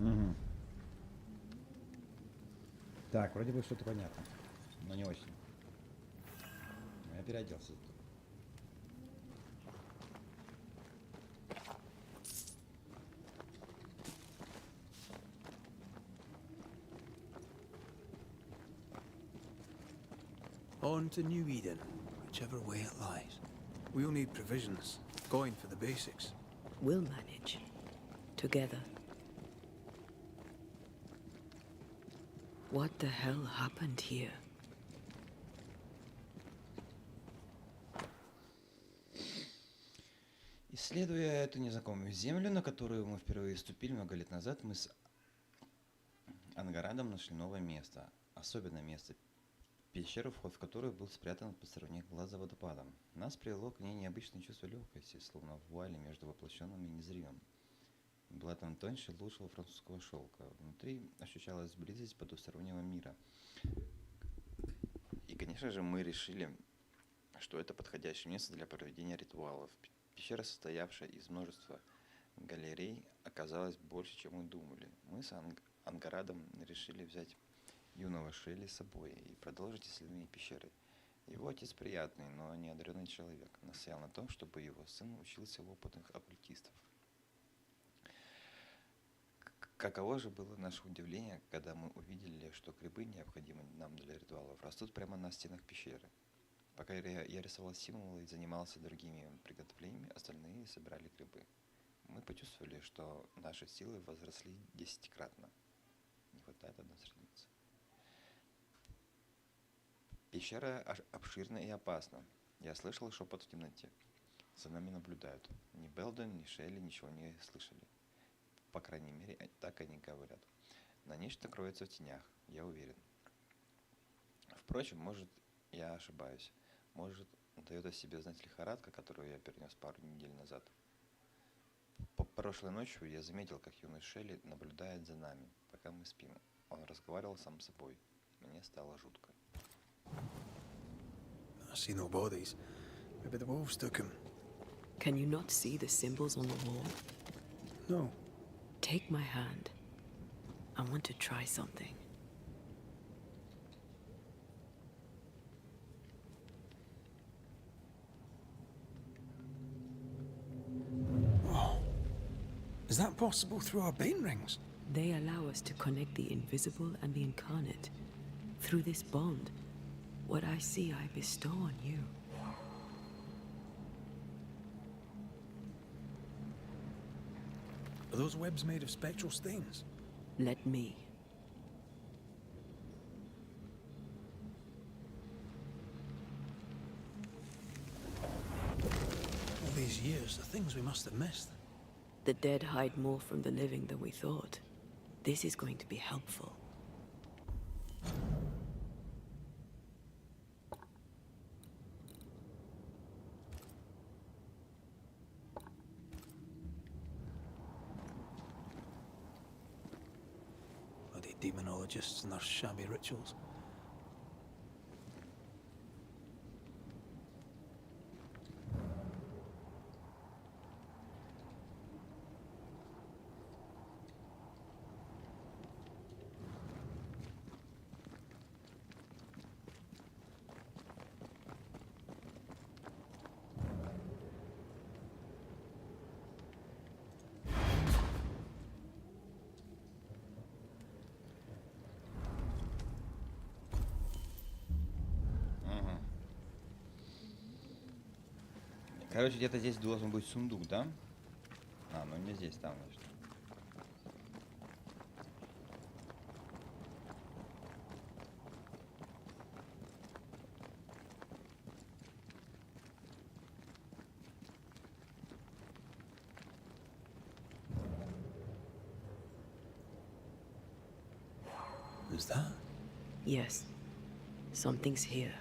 Угу. Так, вроде бы что-то понятно, но не очень. Я переоделся. On to New Eden, whichever way it lies. We'll need provisions, going for the basics. We'll manage. Together. What the hell happened here? Исследуя эту незнакомую землю, на которую мы впервые ступили много лет назад, мы с Ангарадом нашли новое место. Особенное место. Пещеру, вход в которую был спрятан от посторонних глаз за водопадом. Нас привело к ней необычное чувство легкости, словно в вуале между воплощенным и незримым. Была там тоньше лучшего французского шелка. Внутри ощущалась близость потустороннего мира. И, конечно же, мы решили, что это подходящее место для проведения ритуалов. Пещера, состоявшая из множества галерей, оказалась больше, чем мы думали. Мы с Ангарадом решили взять юного Шелли с собой и продолжить исследование пещеры. Его отец приятный, но неодаренный человек. Настоял на том, чтобы его сын учился у опытных оккультистов. Каково же было наше удивление, когда мы увидели, что грибы, необходимые нам для ритуалов, растут прямо на стенах пещеры. Пока я рисовал символы и занимался другими приготовлениями, остальные собирали грибы. Мы почувствовали, что наши силы возросли 10-кратно. Не хватает одной страницы. Пещера обширна и опасна. Я слышал шепот в темноте. За нами наблюдают. Ни Белден, ни Шелли ничего не слышали. По крайней мере, так они говорят. На нечто кроется в тенях, я уверен. Впрочем, может, я ошибаюсь. Может, дает о себе знать лихорадка, которую я перенес пару недель назад. Прошлой ночью я заметил, как юный Шелли наблюдает за нами, пока мы спим. Он разговаривал сам с собой. Мне стало жутко. I see no bodies. Maybe the wolves took him. Can you not see the symbols on the wall? No. Take my hand. I want to try something. Is that possible through our bane rings? They allow us to connect the invisible and the incarnate. Through this bond, what I see I bestow on you. Are those webs made of spectral stains? Let me. All these years, the things we must have missed. The dead hide more from the living than we thought. This is going to be helpful. Bloody demonologists and their shabby rituals. Короче, где-то здесь должен быть сундук, да? А, ну не здесь, там, значит. Is that? Yes. Something's here.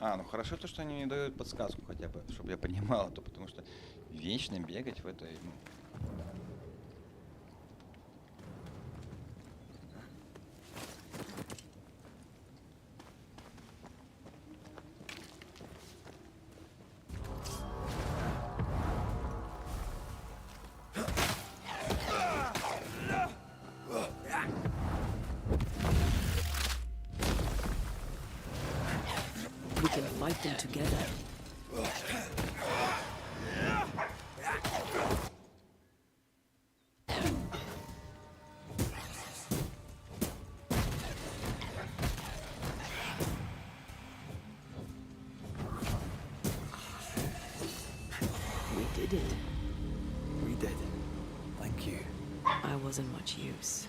А, ну хорошо то, что они мне дают подсказку хотя бы, чтобы я понимал, а то потому что вечно бегать в этой, ну... We can fight them together. We did it. We did. Thank you. I wasn't much use.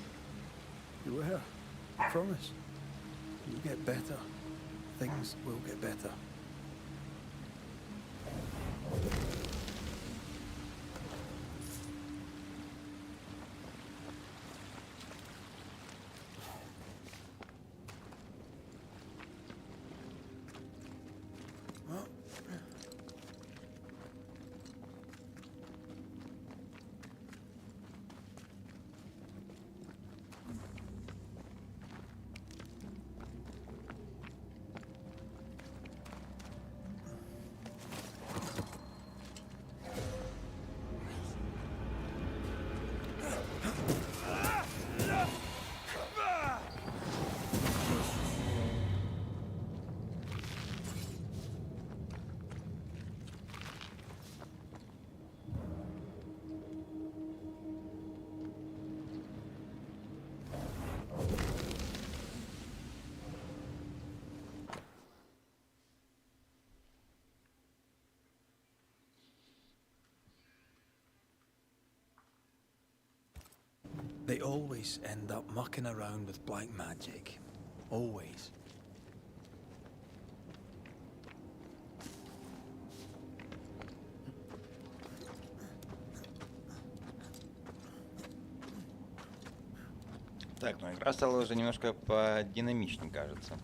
You were. I promise. You get better. Things will get better. Well, they always end up mucking around with black magic. Always. Так, ну игра стала уже немножко подинамичнее, кажется.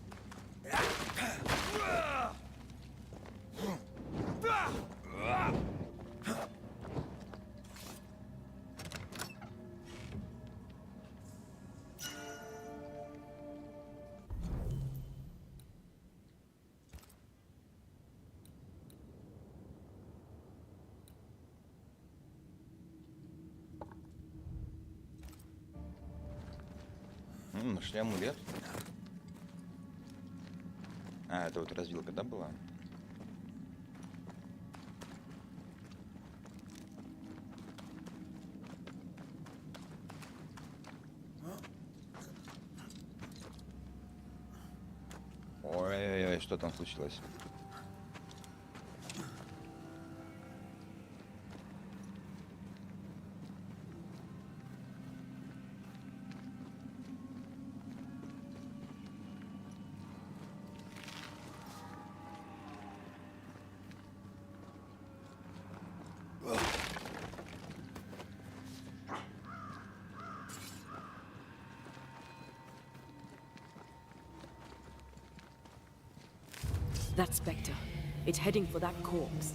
Нашли амулет. А, это вот развилка, да, была? Ой-ой-ой, что там случилось? That spectre. It's heading for that corpse.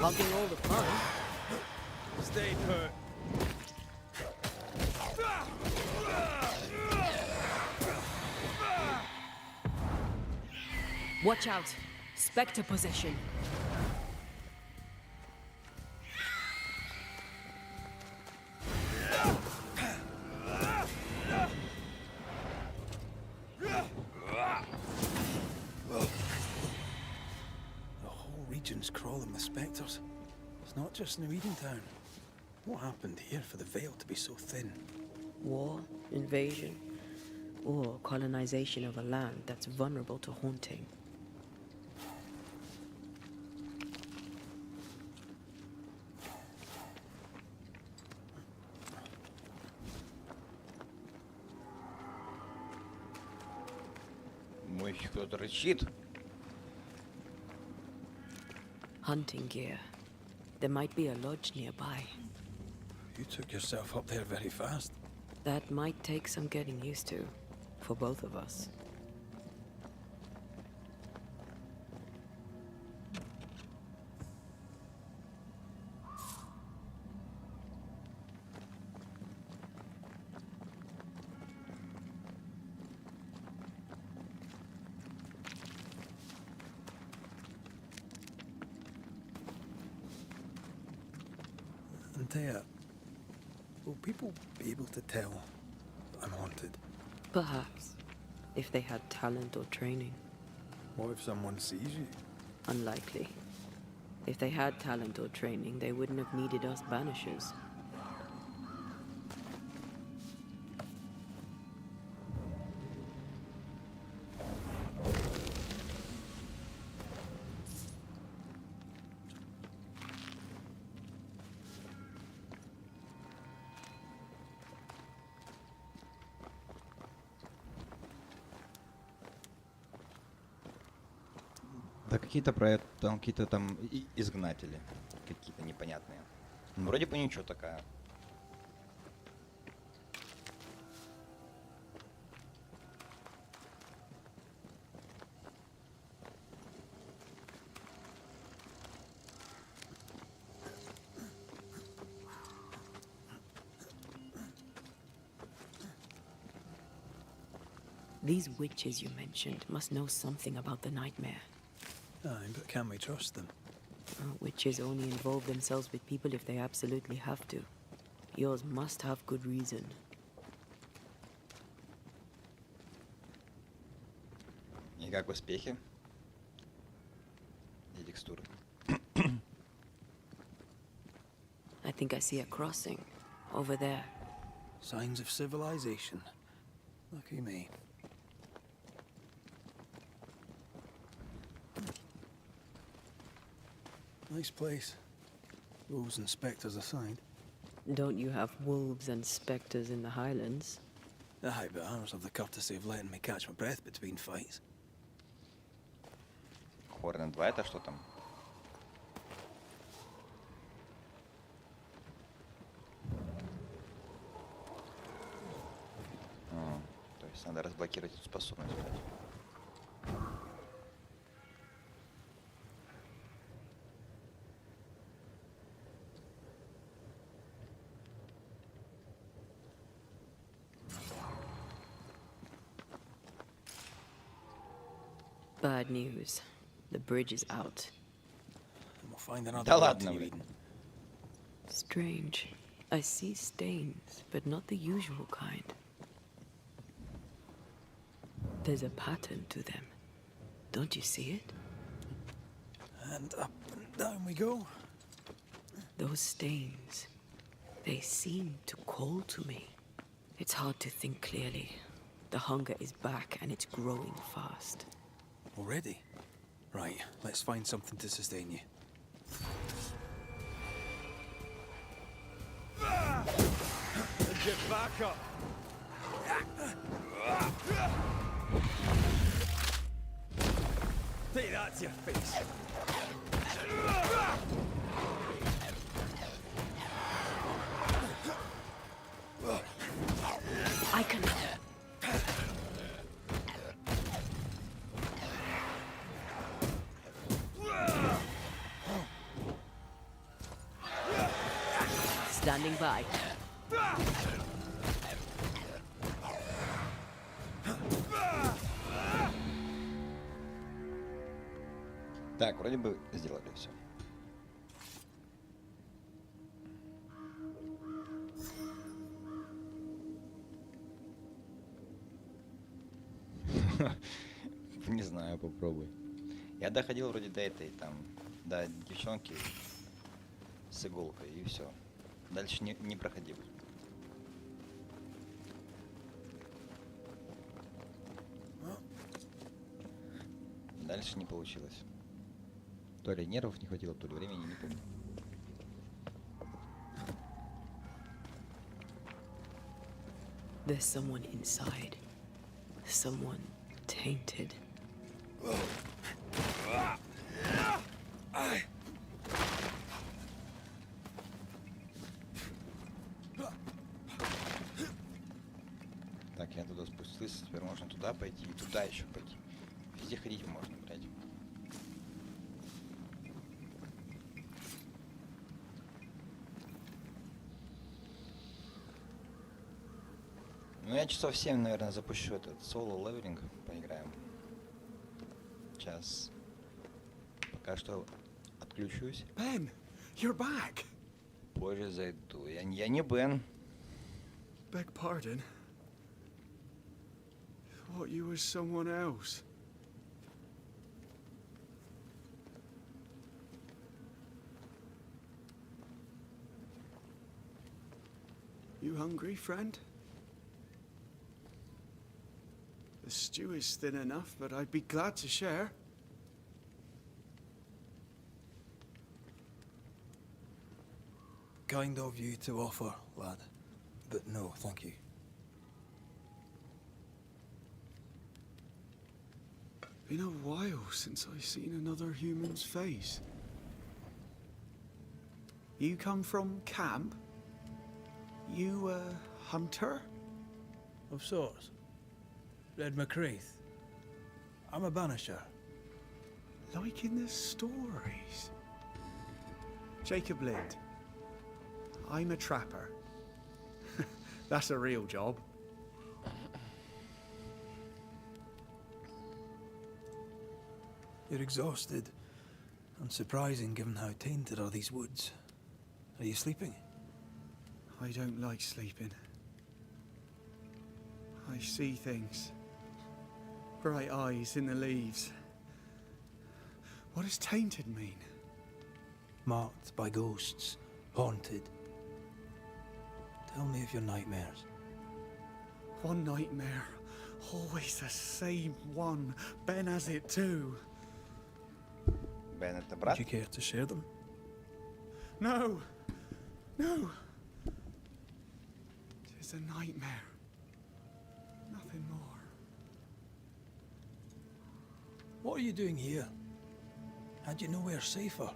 Hogging all the fun. Stay put. Watch out. Spectre possession. The whole region's crawling with spectres. It's not just New Edentown. What happened here for the veil to be so thin? War, invasion, or colonization of a land that's vulnerable to haunting. Мой кто-то рычит. Hunting gear. There might be a lodge nearby. You took yourself up there very fast. That might take some getting used to, for both of us. Antea, will people be able to tell I'm haunted? Perhaps, if they had talent or training. What if someone sees you? Unlikely. If they had talent or training, they wouldn't have needed us Banishers. Да какие-то там изгнатели. Какие-то непонятные. Ну, вроде бы ничего такая. These witches you mentioned must know something about the nightmare. Aye, but can we trust them? Witches only involve themselves with people if they absolutely have to. Yours must have good reason. И как успехи? И текстуры. I think I see a crossing. Over there. Signs of civilization. Lucky me. Nice place. Wolves and spectres aside. Don't you have wolves and spectres in the Highlands? Aye, but ours have the courtesy of letting me catch my breath between fights. Хорнет 2 это что там? То есть надо разблокировать эту способность. Bad news. The bridge is out. We'll find another Да road ладно, to блин. Eden. Strange. I see stains, but not the usual kind. There's a pattern to them. Don't you see it? And up and down we go. Those stains, they seem to call to me. It's hard to think clearly. The hunger is back and it's growing fast. Already? Right, let's find something to sustain you. Get back up! Take that to your face! I can... Standing by. Так, вроде бы сделали все. Не знаю, попробуй. Я доходил вроде до этой, там, до девчонки с иголкой, и все. Дальше не проходил. Дальше не получилось. То ли нервов не хватило, то ли времени, не помню. There's someone inside. Someone tainted. Так, я туда спустился, теперь можно туда пойти и туда еще пойти. Везде ходить можно, блядь. Ну, я часов 7, наверное, запущу этот соло-левелинг, поиграем. Сейчас. Пока что отключусь. Ben, you're back. Позже зайду. Я не Бен. Beg pardon. Thought you were someone else. You hungry, friend? The stew is thin enough, but I'd be glad to share. Kind of you to offer, lad. But no, thank you. Been a while since I've seen another human's face. You come from camp? You a hunter? Of sorts. Red McCreath. I'm a banisher. Like in the stories. Jacob Lind. I'm a trapper. That's a real job. You're exhausted. Unsurprising given how tainted are these woods. Are you sleeping? I don't like sleeping. I see things. Bright eyes in the leaves. What does tainted mean? Marked by ghosts. Haunted. Tell me of your nightmares. One nightmare. Always the same one. Ben has it too. Бен, это брат? Would you care to share them? No! No! It's a nightmare. Nothing more. What are you doing here? Had you nowhere safer?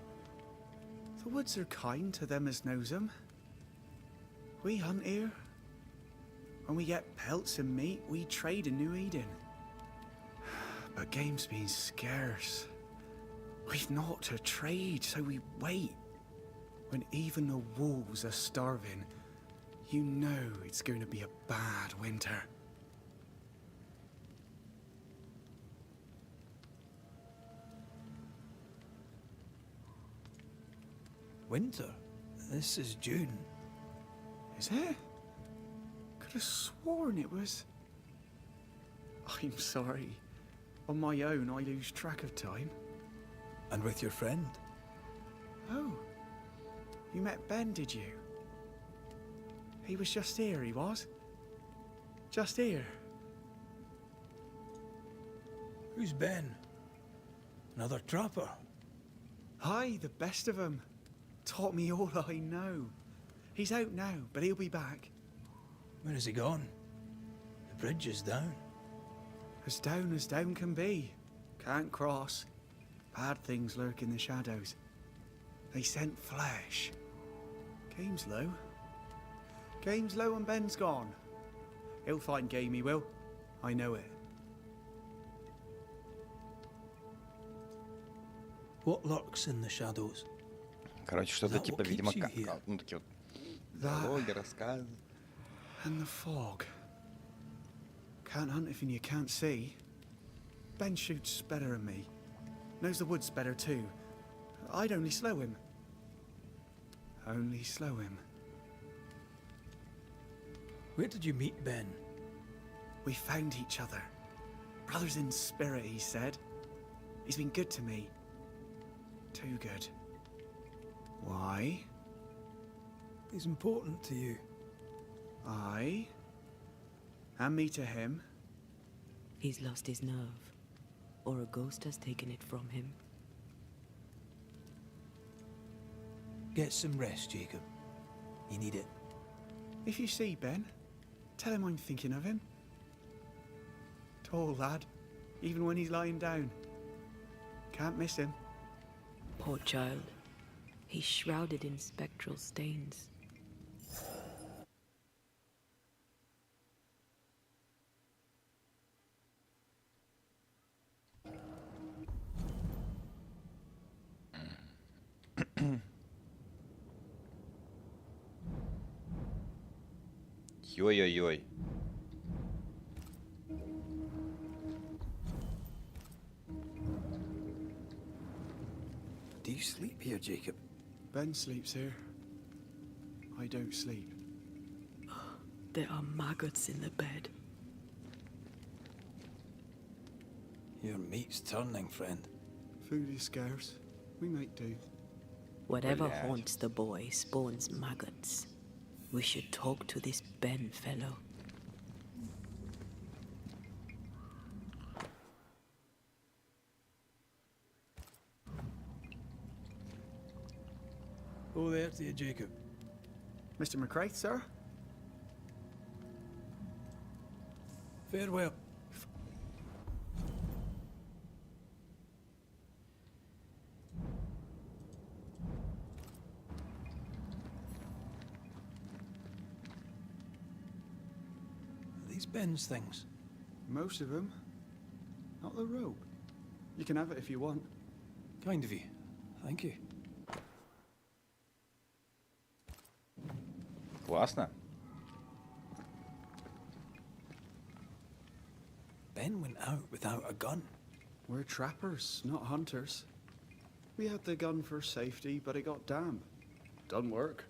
The woods are kind to them as knows them. We hunt here. When we get pelts and meat, we trade in New Eden. But game's been scarce. We've naught to trade, so we wait. When even the wolves are starving, you know it's going to be a bad winter. winter. This is June. Is it? Could have sworn it was... I'm sorry. On my own, I lose track of time. And with your friend? Oh. You met Ben, did you? He was just here, he was. Just here. Who's Ben? Another trapper? Aye, the best of them. Taught me all I know. He's out now, but he'll be back. Where has he gone? The bridge is down. As down can be. Can't cross. Bad things lurk in the shadows. They scent flesh. Game's low. Game's low and Ben's gone. He'll find game, he will. I know it. What lurks in the shadows? Короче, что-то типа Ведьмака. Ну, такие вот диалоги, рассказы. And the fog. Can't hunt if you can't see. Ben shoots better than me. Knows the woods better too. I'd only slow him. Only slow him. Where did you meet Ben? We found each other. Brothers in spirit, he said. He's been good to me. Too good. Why? He's important to you. Aye. And me to him. He's lost his nerve, or a ghost has taken it from him. Get some rest, Jacob. You need it. If you see Ben, tell him I'm thinking of him. Tall lad, even when he's lying down. Can't miss him. Poor child. He's shrouded in spectral stains. Ой-ой-ой. Do you sleep here, Jacob? Ben sleeps here. I don't sleep. There are maggots in the bed. Your meat's turning, friend. Food is scarce. We make do. Whatever haunts the boy spawns maggots. We should talk to this Ben fellow. Oh, there to you, Jacob. Mr. McCraith, sir? Farewell. These Ben's things? Most of them. Not the rope. You can have it if you want. Kind of you. Thank you. Классно. Ben went out without a gun. We're trappers, not hunters. We had the gun for safety, but it got damp. Doesn't work.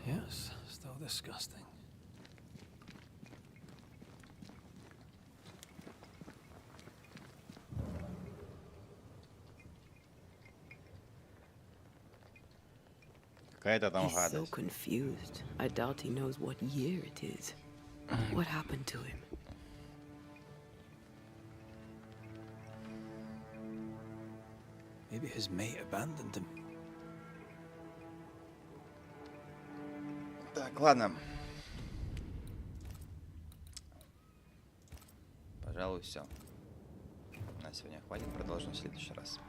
Yes, still disgusting. Какая-то там He's so гадость. confused. I doubt he knows what year it is. What happened to him? Maybe his mate abandoned him. Так, ладно. Пожалуй, все. На сегодня хватит. Продолжим в следующий раз.